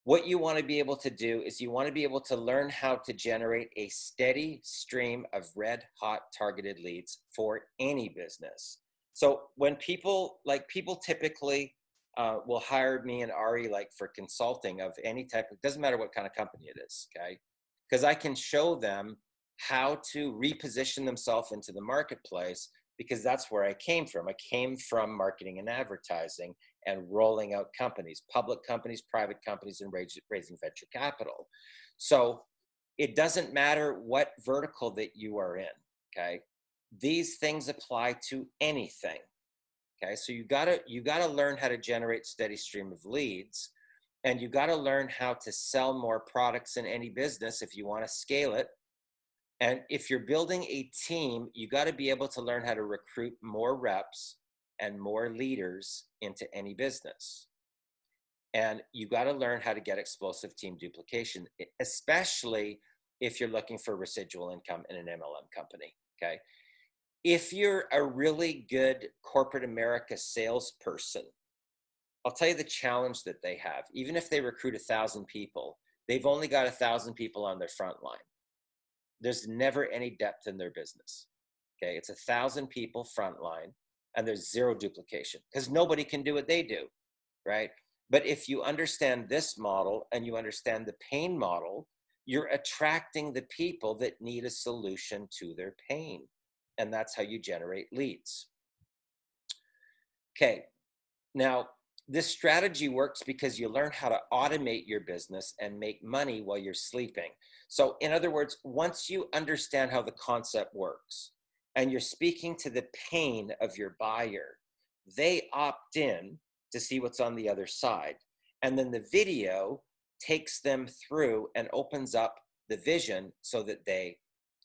Speaker 1: What you want to be able to do is you want to be able to learn how to generate a steady stream of red hot targeted leads for any business. So when people typically will hire me and Ari like for consulting of any type of, doesn't matter what kind of company it is, okay? Because I can show them how to reposition themselves into the marketplace, because that's where I came from. I came from marketing and advertising and rolling out companies, public companies, private companies, and raising venture capital. So it doesn't matter what vertical that you are in, okay? These things apply to anything. Okay, so you gotta learn how to generate steady stream of leads, and you gotta learn how to sell more products in any business if you want to scale it. And if you're building a team, you got to be able to learn how to recruit more reps and more leaders into any business. And you got to learn how to get explosive team duplication, especially if you're looking for residual income in an MLM company. Okay. If you're a really good corporate America salesperson, I'll tell you the challenge that they have. Even if they recruit 1,000 people, they've only got 1,000 people on their front line. there's never any depth in their business. Okay, it's 1,000 people frontline, and there's zero duplication because nobody can do what they do, right? But if you understand this model and you understand the pain model, you're attracting the people that need a solution to their pain. And that's how you generate leads. Okay, now this strategy works because you learn how to automate your business and make money while you're sleeping. So in other words, once you understand how the concept works and you're speaking to the pain of your buyer, they opt in to see what's on the other side. And then the video takes them through and opens up the vision so that they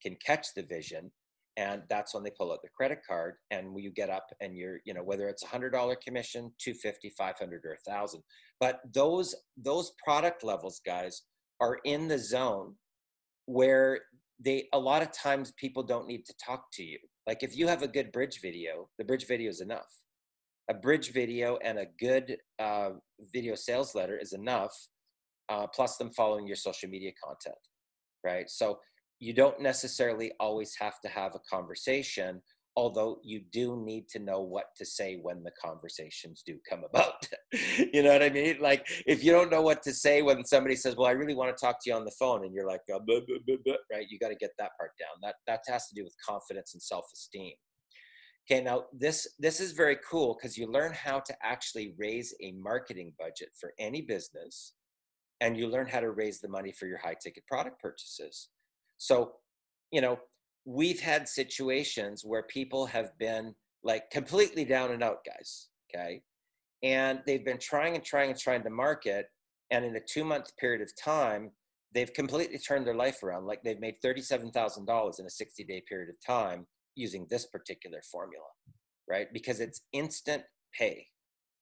Speaker 1: can catch the vision. And that's when they pull out the credit card, and you get up and you're, you know, whether it's $100 commission, $250, $500, or $1,000. But those product levels, guys, are in the zone where a lot of times people don't need to talk to you. Like if you have a good bridge video, the bridge video is enough. A bridge video and a good video sales letter is enough, plus them following your social media content, right? So you don't necessarily always have to have a conversation, although you do need to know what to say when the conversations do come about. You know what I mean? Like if you don't know what to say when somebody says, well, I really want to talk to you on the phone, and you're like, blah, blah, blah, blah, right? You got to get that part down. That has to do with confidence and self-esteem. Okay, now this is very cool because you learn how to actually raise a marketing budget for any business, and you learn how to raise the money for your high ticket product purchases. So, you know, we've had situations where people have been like completely down and out, guys, okay? And they've been trying to market, and in a 2-month period of time, they've completely turned their life around. Like they've made $37,000 in a 60-day period of time using this particular formula, right? Because it's instant pay,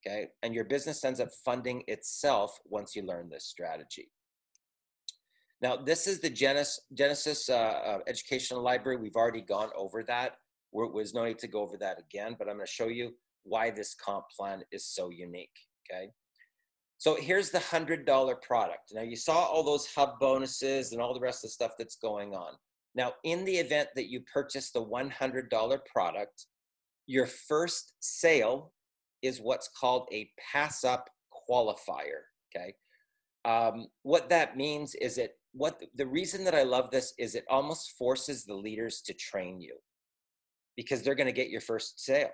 Speaker 1: okay? And your business ends up funding itself once you learn this strategy. Now, this is the Genesis Educational Library. We've already gone over that. There's no need to go over that again, but I'm going to show you why this comp plan is so unique, okay? So here's the $100 product. Now, you saw all those hub bonuses and all the rest of the stuff that's going on. Now, in the event that you purchase the $100 product, your first sale is what's called a pass-up qualifier, okay? What that means is the reason that I love this is it almost forces the leaders to train you because they're going to get your first sale,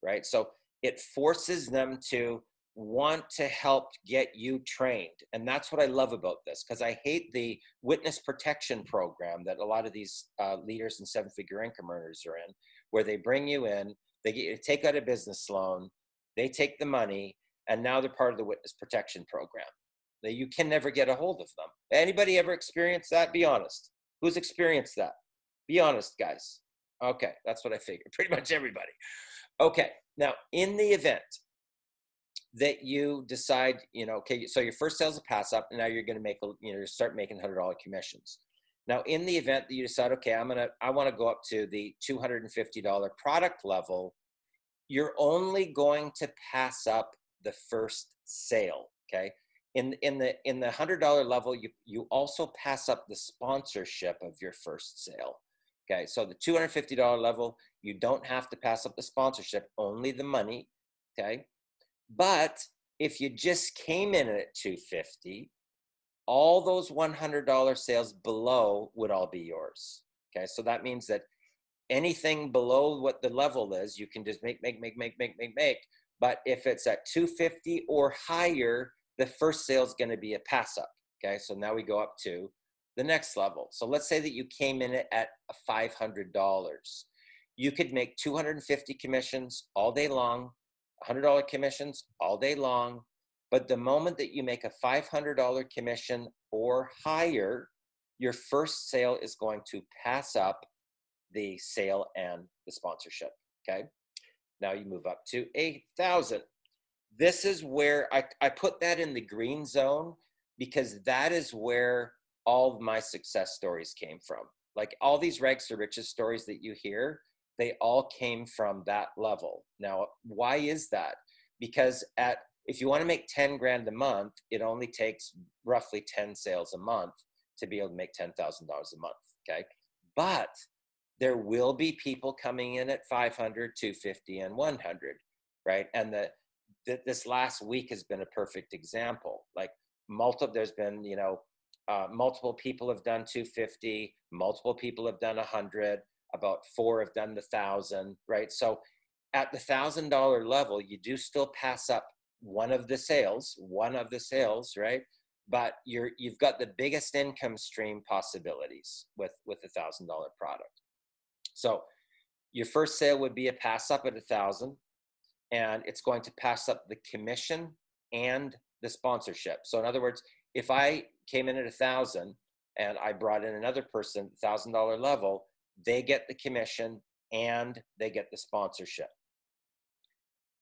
Speaker 1: right? So it forces them to want to help get you trained. And that's what I love about this, because I hate the witness protection program that a lot of these leaders and 7-figure income earners are in, where they bring you in, they get you to take out a business loan, they take the money, and now they're part of the witness protection program. You can never get a hold of them. Anybody ever experienced that? Be honest. Who's experienced that? Be honest, guys. Okay, that's what I figured. Pretty much everybody. Okay, now in the event that you decide, you know, okay, so your first sale is a pass up, and now you're going to make, you know, start making $100 commissions. Now, in the event that you decide, okay, I want to go up to the $250 product level, you're only going to pass up the first sale. Okay. In the $100 level, you also pass up the sponsorship of your first sale. Okay, so the $250 level, you don't have to pass up the sponsorship, only the money. Okay, but if you just came in at $250, all those $100 sales below would all be yours. Okay, so that means that anything below what the level is, you can just make. But if it's at $250 or higher, the first sale is going to be a pass up. Okay, so now we go up to the next level. So let's say that you came in at $500. You could make 250 commissions all day long, $100 commissions all day long. But the moment that you make a $500 commission or higher, your first sale is going to pass up the sale and the sponsorship. Okay, now you move up to 8,000. This is where I put that in the green zone, because that is where all of my success stories came from. Like all these rags to riches stories that you hear, they all came from that level. Now, why is that? Because if you want to make 10 grand a month, it only takes roughly 10 sales a month to be able to make $10,000 a month. Okay. but there will be people coming in at 500, 250, and 100, right? And this last week has been a perfect example. Like there's been, multiple people have done 250, multiple people have done 100, about 4 have done the 1,000, right? So at the $1,000 level, you do still pass up one of the sales, right? But you've got the biggest income stream possibilities with a $1,000 product. So your first sale would be a pass up at 1,000, and it's going to pass up the commission and the sponsorship. So in other words, if I came in at 1,000 and I brought in another person at $1,000 level, they get the commission and they get the sponsorship.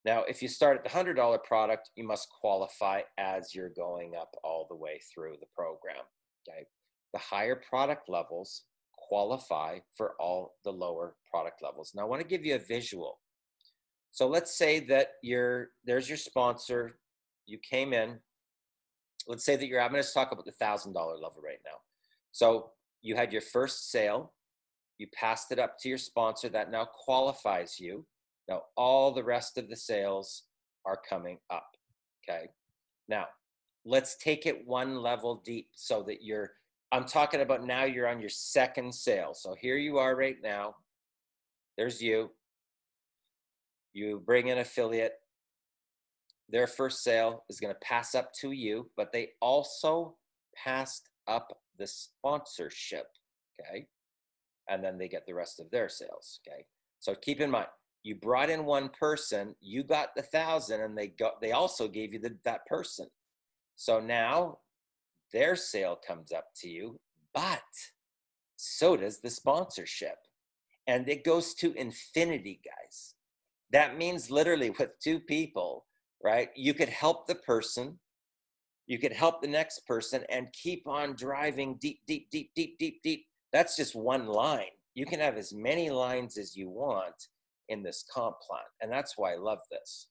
Speaker 1: Now, if you start at the $100 product, you must qualify as you're going up all the way through the program, okay? The higher product levels qualify for all the lower product levels. Now, I want to give you a visual. So let's say that there's your sponsor, you came in. Let's say that I'm going to talk about the $1,000 level right now. So you had your first sale, you passed it up to your sponsor, that now qualifies you. Now, all the rest of the sales are coming up, okay? Now, let's take it one level deep so that I'm talking about now you're on your second sale. So here you are right now. There's you. You bring in affiliate. Their first sale is going to pass up to you, but they also passed up the sponsorship, okay? And then they get the rest of their sales, okay? So keep in mind, you brought in one person, you got the 1,000, and they also gave you that person. So now their sale comes up to you, but so does the sponsorship. And it goes to infinity, guys. That means literally with 2 people, right? You could help the person, you could help the next person, and keep on driving deep, deep, deep, deep, deep, deep. That's just one line. You can have as many lines as you want in this comp plan. And that's why I love this.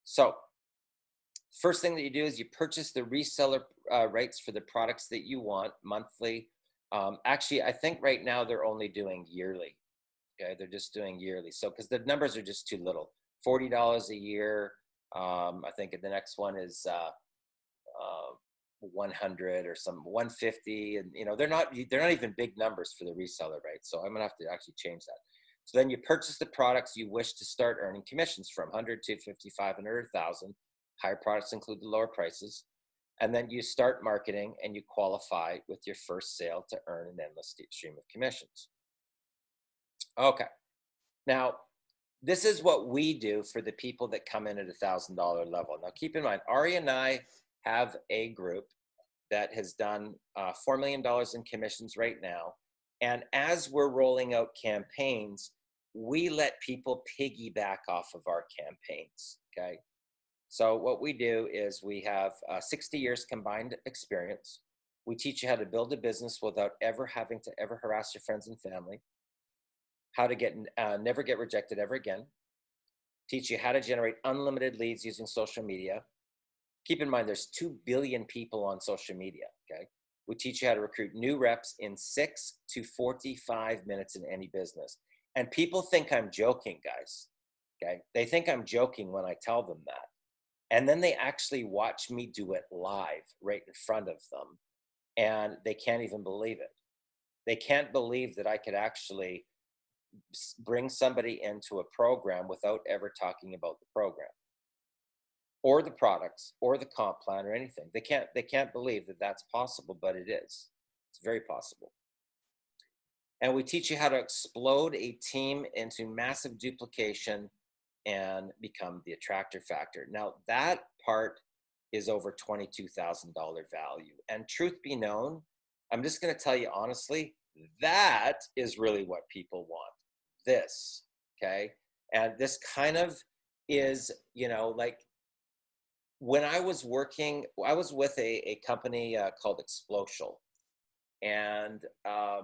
Speaker 1: So first thing that you do is you purchase the reseller rates for the products that you want monthly. Actually, I think right now they're only doing yearly. Okay, they're just doing yearly. So because the numbers are just too little. $40 a year. I think the next one is 100 or some 150, and they're not even big numbers for the reseller rate. So I'm gonna have to actually change that. So then you purchase the products you wish to start earning commissions from, 100, 250, 500, 1,000. Higher products include the lower prices. And then you start marketing and you qualify with your first sale to earn an endless stream of commissions. Okay. Now, this is what we do for the people that come in at $1,000 level. Now, keep in mind, Ari and I have a group that has done $4 million in commissions right now. And as we're rolling out campaigns, we let people piggyback off of our campaigns, okay? So what we do is we have 60 years combined experience. We teach you how to build a business without ever having to ever harass your friends and family, how to never get rejected ever again, teach you how to generate unlimited leads using social media. Keep in mind, there's 2 billion people on social media, okay? We teach you how to recruit new reps in 6 to 45 minutes in any business. And people think I'm joking, guys, okay? They think I'm joking when I tell them that. And then they actually watch me do it live right in front of them. And they can't even believe it. They can't believe that I could actually bring somebody into a program without ever talking about the program or the products or the comp plan or anything. They can't believe that that's possible, but it is. It's very possible. And we teach you how to explode a team into massive duplication and become the attractor factor. Now that part is over $22,000 value. And truth be known, I'm just going to tell you honestly, that is really what people want. This, okay? And this kind of is, like when I was working, I was with a company called Explosial. And I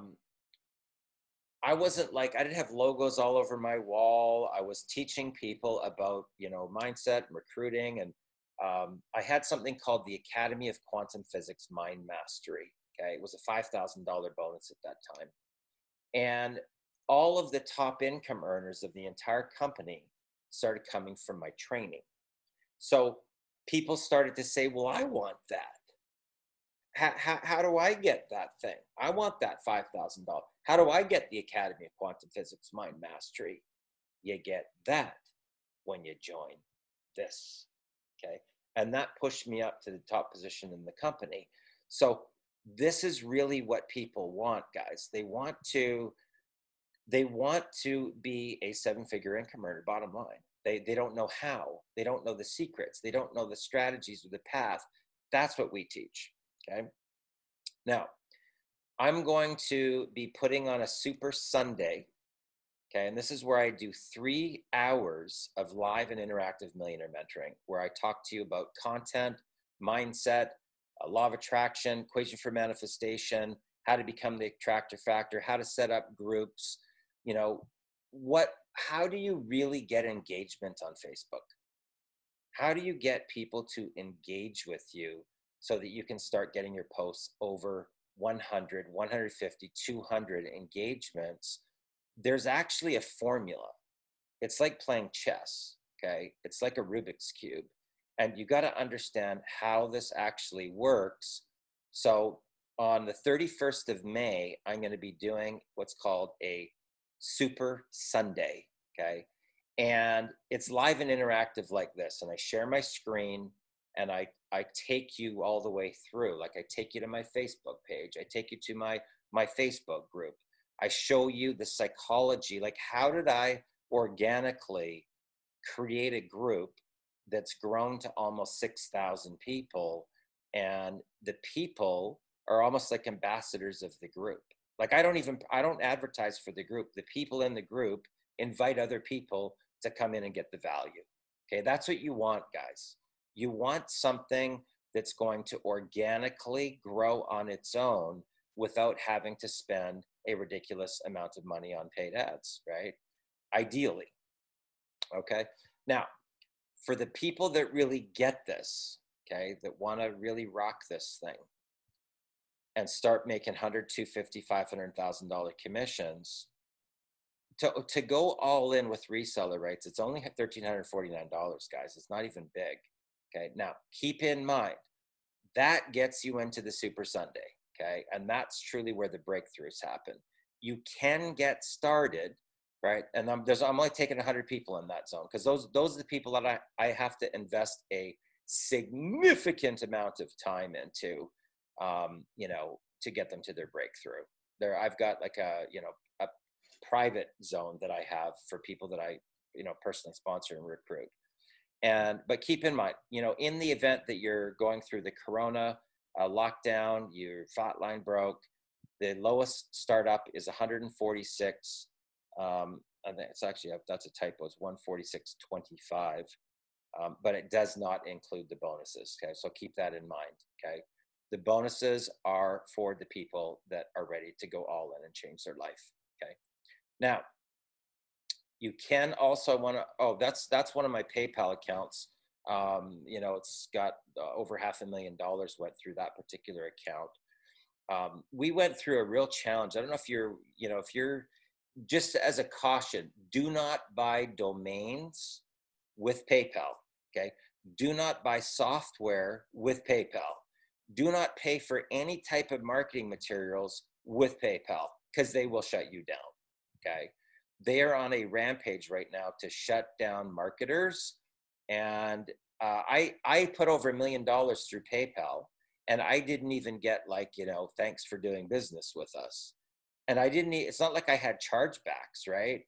Speaker 1: didn't have logos all over my wall. I was teaching people about, mindset and recruiting. And I had something called the Academy of Quantum Physics Mind Mastery. Okay. It was a $5,000 bonus at that time. And all of the top income earners of the entire company started coming from my training. So people started to say, well, I want that. How do I get that thing? I want that $5,000. How do I get the Academy of Quantum Physics Mind Mastery? You get that when you join this, okay? And that pushed me up to the top position in the company. So this is really what people want, guys. They want to be a seven-figure income earner, bottom line. They don't know how. They don't know the secrets. They don't know the strategies or the path. That's what we teach, okay? Now, I'm going to be putting on a Super Sunday, okay? And this is where I do 3 hours of live and interactive millionaire mentoring, where I talk to you about content, mindset, law of attraction, equation for manifestation, how to become the attractor factor, how to set up groups, you know, how do you really get engagement on Facebook? How do you get people to engage with you so that you can start getting your posts over 100, 150, 200 engagements? There's actually a formula. It's like playing chess, okay? It's like a Rubik's Cube. And you got to understand how this actually works. So on the 31st of May, I'm going to be doing what's called a Super Sunday, okay? And it's live and interactive like this. And I share my screen and I take you all the way through. Like I take you to my Facebook page. I take you to my Facebook group. I show you the psychology. Like, how did I organically create a group that's grown to almost 6,000 people? And the people are almost like ambassadors of the group. Like I don't advertise for the group. The people in the group invite other people to come in and get the value. Okay, that's what you want, guys. You want something that's going to organically grow on its own without having to spend a ridiculous amount of money on paid ads, right? Ideally. Okay, now for the people that really get this, okay, that want to really rock this thing and start making $100, $250, $500,000 commissions, to go all in with reseller rates, it's only $1,349, guys. It's not even big. Okay, now keep in mind that gets you into the Super Sunday. Okay, and that's truly where the breakthroughs happen. You can get started, right? And I'm only taking 100 people in that zone because those are the people that I have to invest a significant amount of time into, you know, to get them to their breakthrough. I've got like a private zone that I have for people that I, you know, personally sponsor and recruit. But keep in mind, you know, in the event that you're going through the Corona lockdown, your fat line broke, the lowest startup is 146. I think it's actually, that's a typo, it's 146.25. But it does not include the bonuses. Okay, so keep that in mind. Okay, the bonuses are for the people that are ready to go all in and change their life. Okay, now you can also want to. Oh, that's one of my PayPal accounts. You know, it's got over $500,000 went through that particular account. We went through a real challenge. I don't know if you're just as a caution, do not buy domains with PayPal. Okay, do not buy software with PayPal. Do not pay for any type of marketing materials with PayPal because they will shut you down. Okay, they are on a rampage right now to shut down marketers. And I put over $1 million through PayPal, and I didn't even get like, you know, thanks for doing business with us. And it's not like I had chargebacks, right?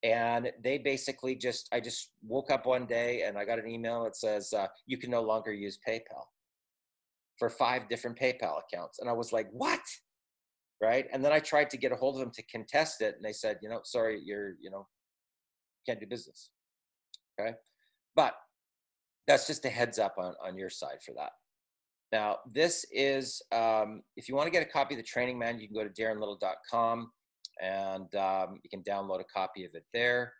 Speaker 1: And they basically I just woke up one day and I got an email that says, you can no longer use PayPal for 5 different PayPal accounts. And I was like, what? Right? And then I tried to get a hold of them to contest it. And they said, you know, sorry, can't do business. Okay. But that's just a heads up on your side for that. Now, this is, if you want to get a copy of the training man, you can go to darrenlittle.com and you can download a copy of it there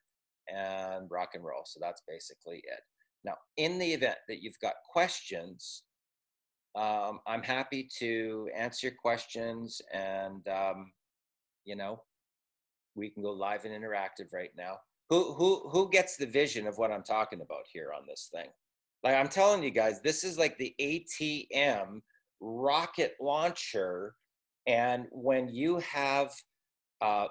Speaker 1: and rock and roll. So that's basically it. Now, in the event that you've got questions, I'm happy to answer your questions and, We can go live and interactive right now. Who gets the vision of what I'm talking about here on this thing? Like I'm telling you guys, this is like the ATM rocket launcher. And when you have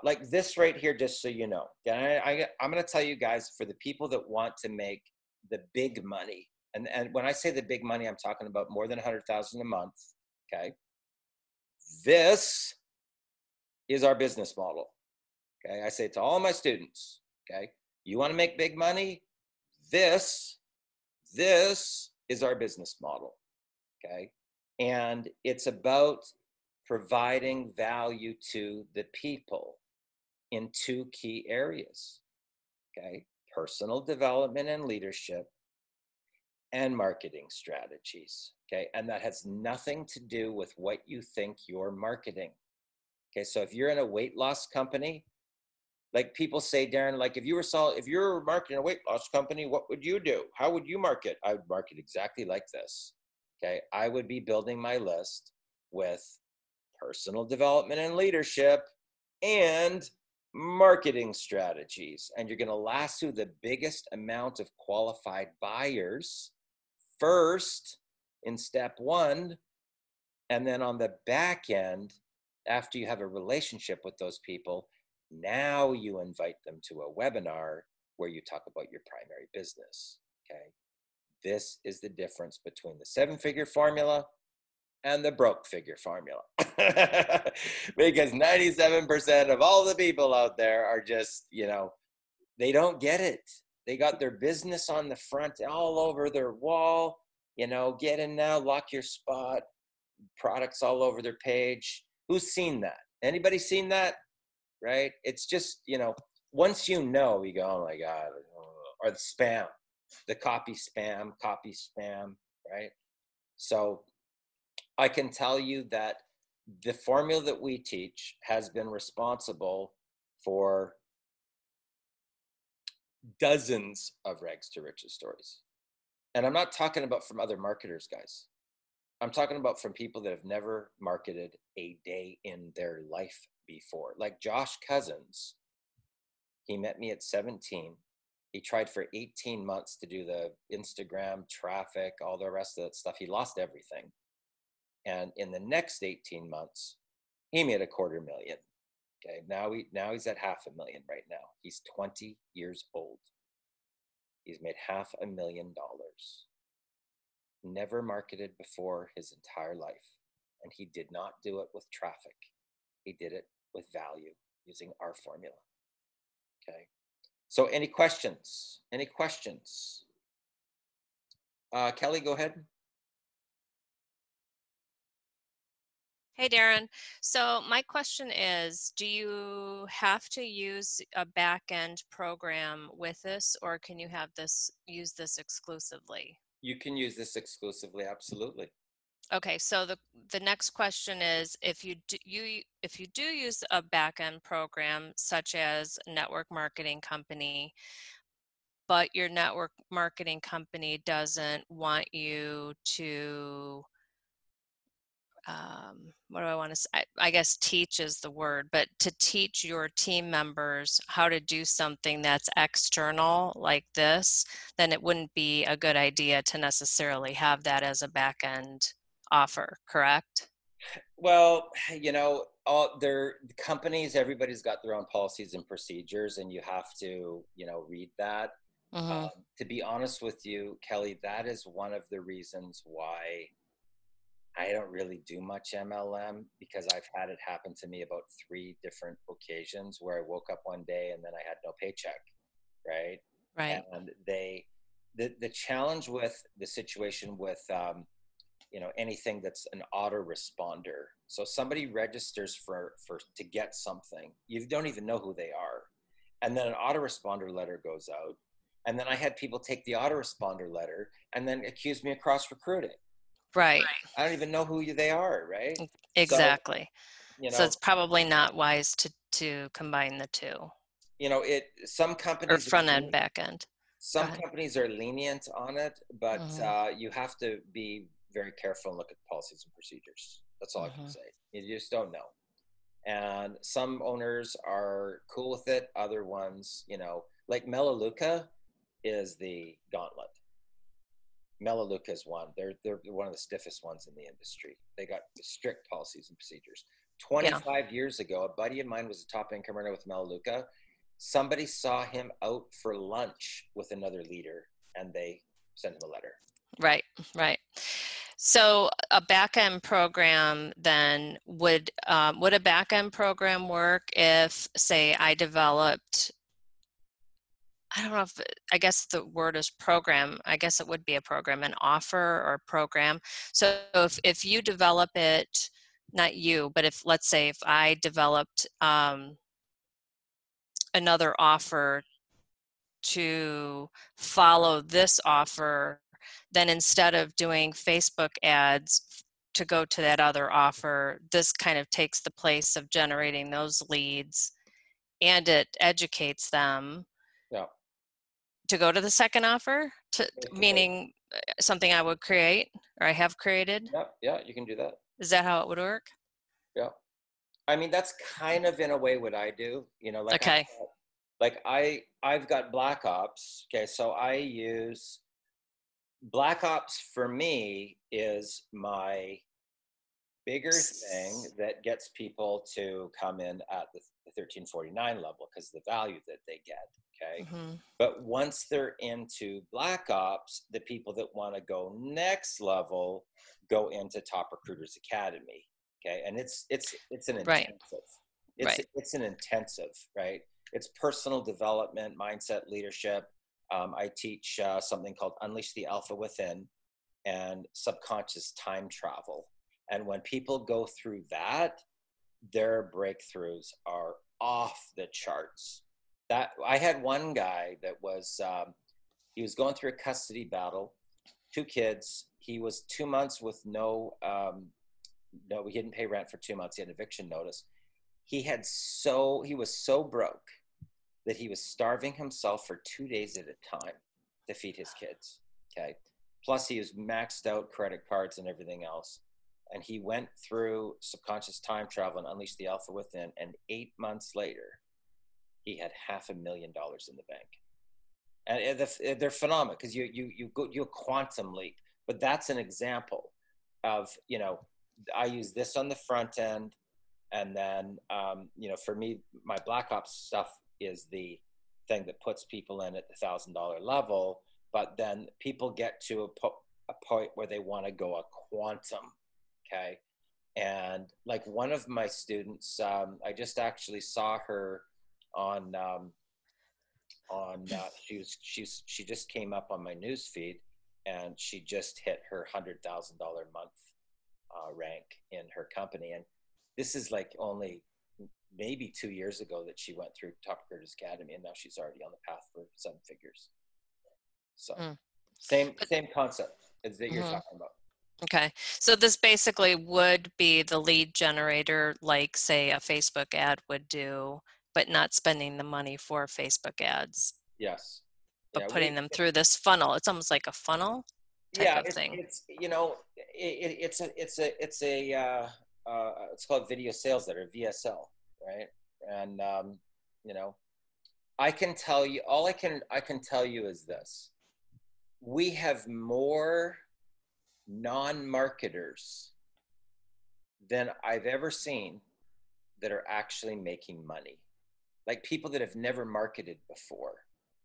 Speaker 1: like this right here, just so you know, I'm going to tell you guys, for the people that want to make the big money, and when I say the big money, I'm talking about more than 100,000 a month. Okay. This is our business model. Okay. I say to all my students, okay, you want to make big money? This is our business model. Okay. And it's about providing value to the people in two key areas. Okay. Personal development and leadership, and marketing strategies. Okay. And that has nothing to do with what you think you're marketing. Okay. So if you're in a weight loss company, like people say, Darren, like if you were marketing a weight loss company, what would you do? How would you market? I would market exactly like this. Okay. I would be building my list with personal development and leadership and marketing strategies. And you're going to lasso the biggest amount of qualified buyers first in step one. And then on the back end, after you have a relationship with those people, now you invite them to a webinar where you talk about your primary business. Okay. This is the difference between the 7-figure formula and the broke figure formula. Because 97% of all the people out there are just, they don't get it. They got their business on the front all over their wall, get in now, lock your spot, products all over their page. Who's seen that? Anybody seen that? Right? It's just, once you know, you go, oh my God, or the spam, the copy spam, right? So I can tell you that the formula that we teach has been responsible for dozens of rags to riches stories. And I'm not talking about from other marketers, guys. I'm talking about from people that have never marketed a day in their life before. Like Josh Cousins, he met me at 17. He tried for 18 months to do the Instagram traffic, all the rest of that stuff. He lost everything. And in the next 18 months, he made $250,000. Okay, now he's at $500,000 right now. He's 20 years old. He's made $500,000. Never marketed before his entire life. And he did not do it with traffic. He did it with value using our formula. Okay. So any questions? Any questions? Kelly, go ahead.
Speaker 6: Hey, Darren. So my question is, do you have to use a back-end program with this, or can you use this exclusively?
Speaker 1: You can use this exclusively, absolutely.
Speaker 6: Okay, so the next question is, if you do use a back-end program such as a network marketing company, but your network marketing company doesn't want you to what do I want to say? I guess teach is the word, but to teach your team members how to do something that's external like this, then it wouldn't be a good idea to necessarily have that as a back end offer, correct?
Speaker 1: Well, all their companies, everybody's got their own policies and procedures, and you have to, read that.
Speaker 6: Mm-hmm.
Speaker 1: To be honest with you, Kelly, that is one of the reasons why I don't really do much MLM, because I've had it happen to me about 3 different occasions where I woke up one day and then I had no paycheck, right?
Speaker 6: Right.
Speaker 1: And the challenge with the situation with, anything that's an autoresponder. So somebody registers to get something. You don't even know who they are. And then an autoresponder letter goes out. And then I had people take the autoresponder letter and then accuse me of cross recruiting.
Speaker 6: Right.
Speaker 1: I don't even know who they are, right?
Speaker 6: Exactly.
Speaker 1: So,
Speaker 6: So it's probably not wise to combine the two.
Speaker 1: Some
Speaker 6: Or
Speaker 1: companies
Speaker 6: front end, back end.
Speaker 1: Some companies are lenient on it, but
Speaker 6: Mm-hmm.
Speaker 1: you have to be very careful and look at policies and procedures. That's all I can say. You just don't know. And some owners are cool with it. Other ones, you know, like Melaleuca is the gauntlet. Melaleuca is one. They're one of the stiffest ones in the industry. They got strict policies and procedures. 25 years ago, a buddy of mine was a top income earner with Melaleuca. Somebody saw him out for lunch with another leader, and they sent him a letter.
Speaker 6: Right, right. So a back-end program then would a back-end program work if, say, I developed, I don't know if, I guess the word is program. I guess it would be a program, an offer or a program. So if you develop it, not you, but if, let's say, if I developed another offer to follow this offer, then instead of doing Facebook ads to go to that other offer, this kind of takes the place of generating those leads, and it educates them to go to the second offer, meaning something I would create or I have created.
Speaker 1: Yeah, you can do that.
Speaker 6: Is that how it would work?
Speaker 1: Yeah. I mean, that's kind of in a way what I do, you know, like,
Speaker 6: okay.
Speaker 1: I've got Black Ops. Okay. So I use Black Ops for me is my bigger thing that gets people to come in at the 1349 level because of the value that they get. Okay. But once they're into Black Ops, the people that want to go next level go into Top Recruiters Academy. Okay. And it's an intensive. It's an intensive, right? It's personal development, mindset, leadership. I teach something called Unleash the Alpha Within and subconscious time travel. And when people go through that, their breakthroughs are off the charts. That I had one guy that was, he was going through a custody battle, 2 kids. He was 2 months with no, he didn't pay rent for 2 months. He had an eviction notice. He was so broke that he was starving himself for 2 days at a time to feed his kids. Okay. Plus he was maxed out credit cards and everything else. And he went through subconscious time travel and Unleashed the Alpha Within. And 8 months later, he had $500,000 in the bank. And they're phenomenal because you quantum leap. But that's an example of, you know, I use this on the front end. And then, you know, for me, my Black Ops stuff is the thing that puts people in at the $1,000 level. But then people get to a point where they want to go a quantum. Okay. And like one of my students, I just actually saw her on she just came up on my news feed and she just hit her $100,000 a month rank in her company. And this is like only maybe 2 years ago that she went through Top Recruiters Academy, and now she's already on the path for 7 figures. So same concept as that you're talking about.
Speaker 6: Okay, so this basically would be the lead generator, like say a Facebook ad would do, but not spending the money for Facebook ads.
Speaker 1: Yes.
Speaker 6: But putting them through this funnel. It's almost like a funnel type of thing.
Speaker 1: It's you know, it's called video sales letter, VSL, right? And you know, I can tell you, all I can tell you is this: we have more non-marketers than I've ever seen that are actually making money. Like people that have never marketed before,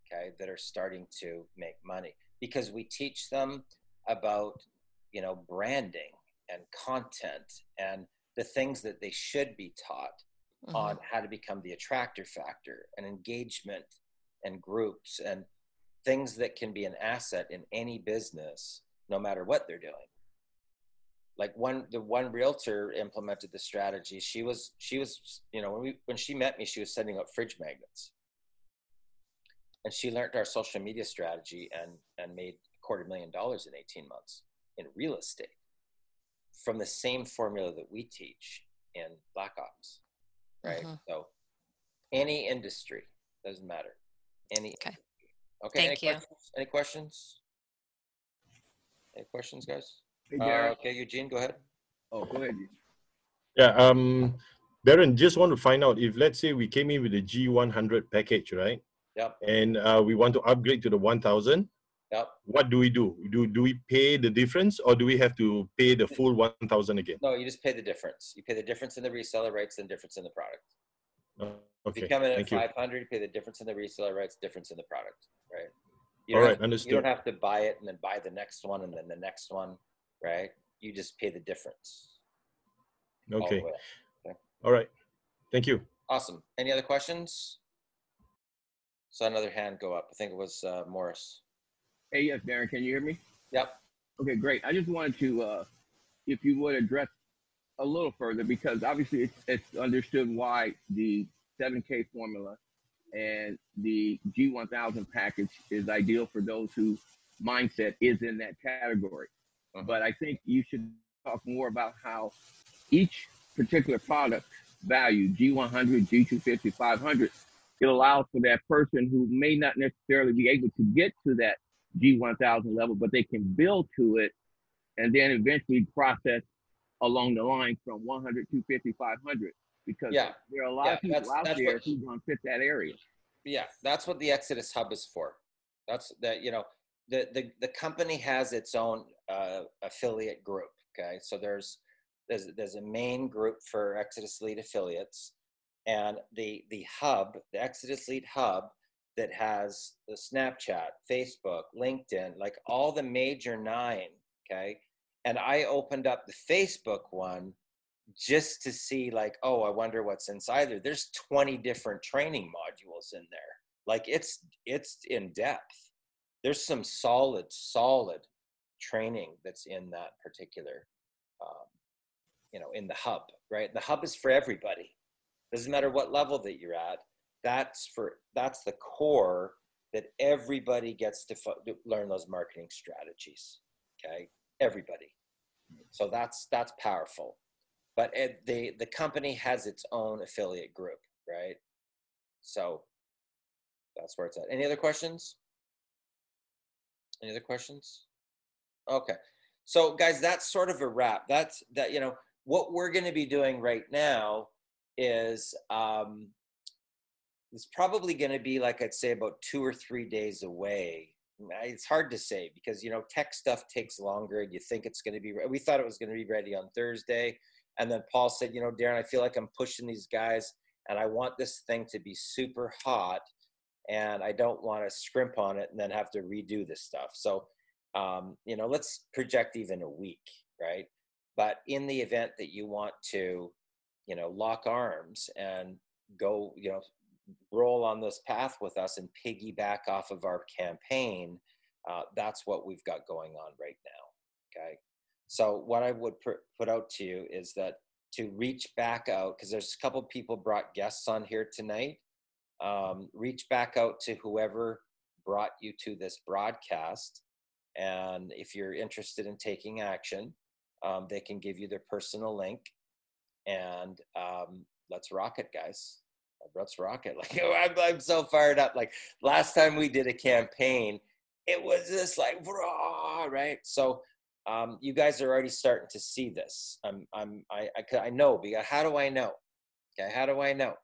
Speaker 1: okay, that are starting to make money because we teach them about, you know, branding and content and the things that they should be taught on how to become the attractor factor and engagement and groups and things that can be an asset in any business, no matter what they're doing. Like the one realtor implemented the strategy. She was, you know, when she met me, she was sending out fridge magnets. And she learned our social media strategy and made $250,000 in 18 months in real estate from the same formula that we teach in Black Ops, right? So any industry, doesn't matter. Any industry. Okay,
Speaker 6: Thank you.
Speaker 1: Any questions? Any questions, guys?
Speaker 3: Hey, Darren.
Speaker 1: Okay, Eugene, go ahead.
Speaker 3: Oh, go ahead.
Speaker 5: Yeah. Darren, just want to find out if, let's say, we came in with the G100 package, right?
Speaker 1: Yep.
Speaker 5: And we want to upgrade to the 1000.
Speaker 1: Yep.
Speaker 5: What do we do? Do we pay the difference, or do we have to pay the full 1000 again?
Speaker 1: No, you just pay the difference. You pay the difference in the reseller rights and difference in the product. If you
Speaker 5: Okay,
Speaker 1: come in at
Speaker 5: thank you.
Speaker 1: 500, you pay the difference in the reseller rights, difference in the product, right?
Speaker 5: All right,
Speaker 1: You
Speaker 5: understood.
Speaker 1: don't have to buy it and then buy the next one and then the next one, right? You just pay the difference. all the
Speaker 5: Okay.
Speaker 1: way up. Okay.
Speaker 5: All right. Thank you.
Speaker 1: Awesome. Any other questions? Saw another hand go up. I think it was Morris.
Speaker 3: Hey, yes, Darren, can you hear me?
Speaker 1: Yep.
Speaker 3: Okay, great. I just wanted to, if you would address a little further, because obviously it's understood why the 7K formula and the G1000 package is ideal for those whose mindset is in that category. But I think you should talk more about how each particular product value, G100, G250, 500, it allows for that person who may not necessarily be able to get to that G1000 level, but they can build to it and then eventually process along the line from 100, 250, 500, because there are a lot of people out there who want to fit that area.
Speaker 1: Yeah, that's what the Exodus Hub is for. That's that, you know, the company has its own affiliate group. Okay, so there's a main group for Exodus Lead affiliates, and the hub, the Exodus Lead hub, that has the Snapchat, Facebook, LinkedIn, like all the major 9. Okay, and I opened up the Facebook one just to see, like, oh, I wonder what's inside there. There's 20 different training modules in there. Like it's in depth. There's some solid training that's in that particular, you know, in the hub, right? The hub is for everybody. Doesn't matter what level that you're at. That's the core that everybody gets to learn those marketing strategies. Okay, everybody. So that's powerful. But the company has its own affiliate group, right? So that's where it's at. Any other questions? Any other questions? Okay. So guys, that's sort of a wrap. That's you know, what we're going to be doing right now is it's probably going to be, like, I'd say about 2 or 3 days away. It's hard to say because, you know, tech stuff takes longer. You think it's going to be, we thought it was going to be ready on Thursday. And then Paul said, you know, Darren, I feel like I'm pushing these guys and I want this thing to be super hot and I don't want to scrimp on it and then have to redo this stuff. So, you know, let's project even a week, right? But in the event that you want to, you know, lock arms and go, you know, roll on this path with us and piggyback off of our campaign, that's what we've got going on right now, okay? So what I would put out to you is that to reach back out, because there's a couple people brought guests on here tonight, reach back out to whoever brought you to this broadcast, and if you're interested in taking action, they can give you their personal link, and let's rock it, guys. Let's rock it. Like, I'm so fired up. Like last time we did a campaign, it was just like, raw, right? So you guys are already starting to see this. I know, because how do I know? Okay, how do I know?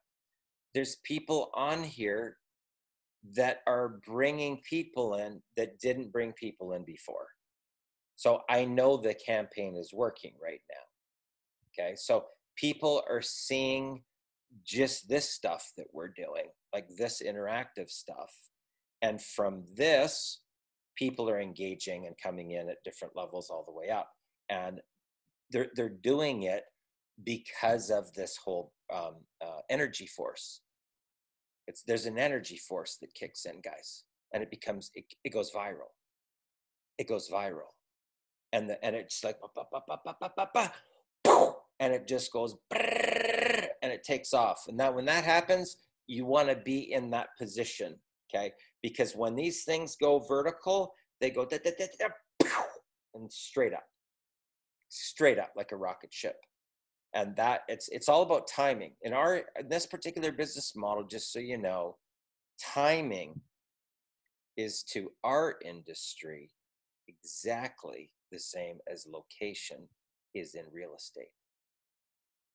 Speaker 1: There's people on here that are bringing people in that didn't bring people in before. So I know the campaign is working right now. Okay, so people are seeing just this stuff that we're doing, like this interactive stuff. And from this, people are engaging and coming in at different levels all the way up. And they're doing it because of this whole energy force. There's an energy force that kicks in, guys, and it goes viral. It goes viral. And it's like, and it just goes, and it takes off. And now when that happens, you want to be in that position, okay? Because when these things go vertical, they go and straight up like a rocket ship. And that it's all about timing. In this particular business model, just so you know, timing is to our industry exactly the same as location is in real estate.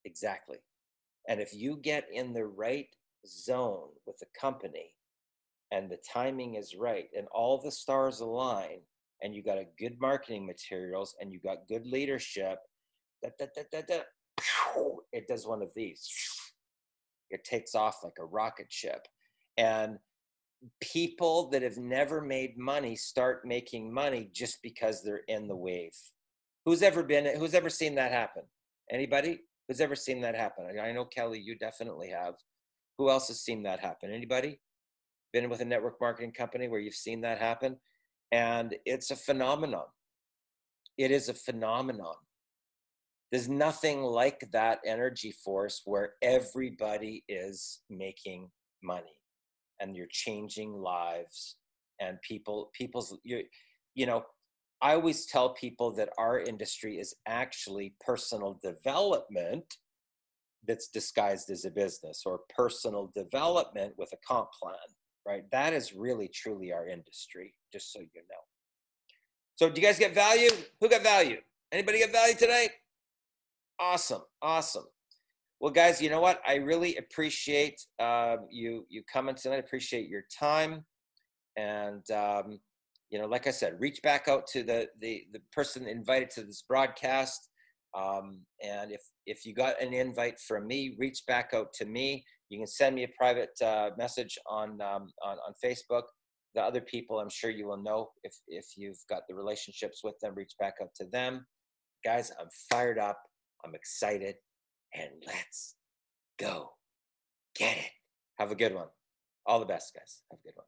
Speaker 1: Exactly. And if you get in the right zone with the company and the timing is right and all the stars align and you got a good marketing materials and you got good leadership, it does one of these. It takes off like a rocket ship. And people that have never made money start making money just because they're in the wave. Who's ever seen that happen? Anybody? Who's ever seen that happen? I know, Kelly, you definitely have. Who else has seen that happen? Anybody? Been with a network marketing company where you've seen that happen? And it's a phenomenon. It is a phenomenon. There's nothing like that energy force where everybody is making money and you're changing lives and I always tell people that our industry is actually personal development that's disguised as a business, or personal development with a comp plan, right? That is really, truly our industry, just so you know. So do you guys get value? Who got value? Anybody get value today? Awesome, awesome. Well, guys, you know what? I really appreciate you coming tonight. I appreciate your time. And, like I said, reach back out to the person invited to this broadcast. And if you got an invite from me, reach back out to me. You can send me a private message on Facebook. The other people, I'm sure you will know if you've got the relationships with them, reach back out to them. Guys, I'm fired up. I'm excited. And let's go get it. Have a good one. All the best, guys. Have a good one.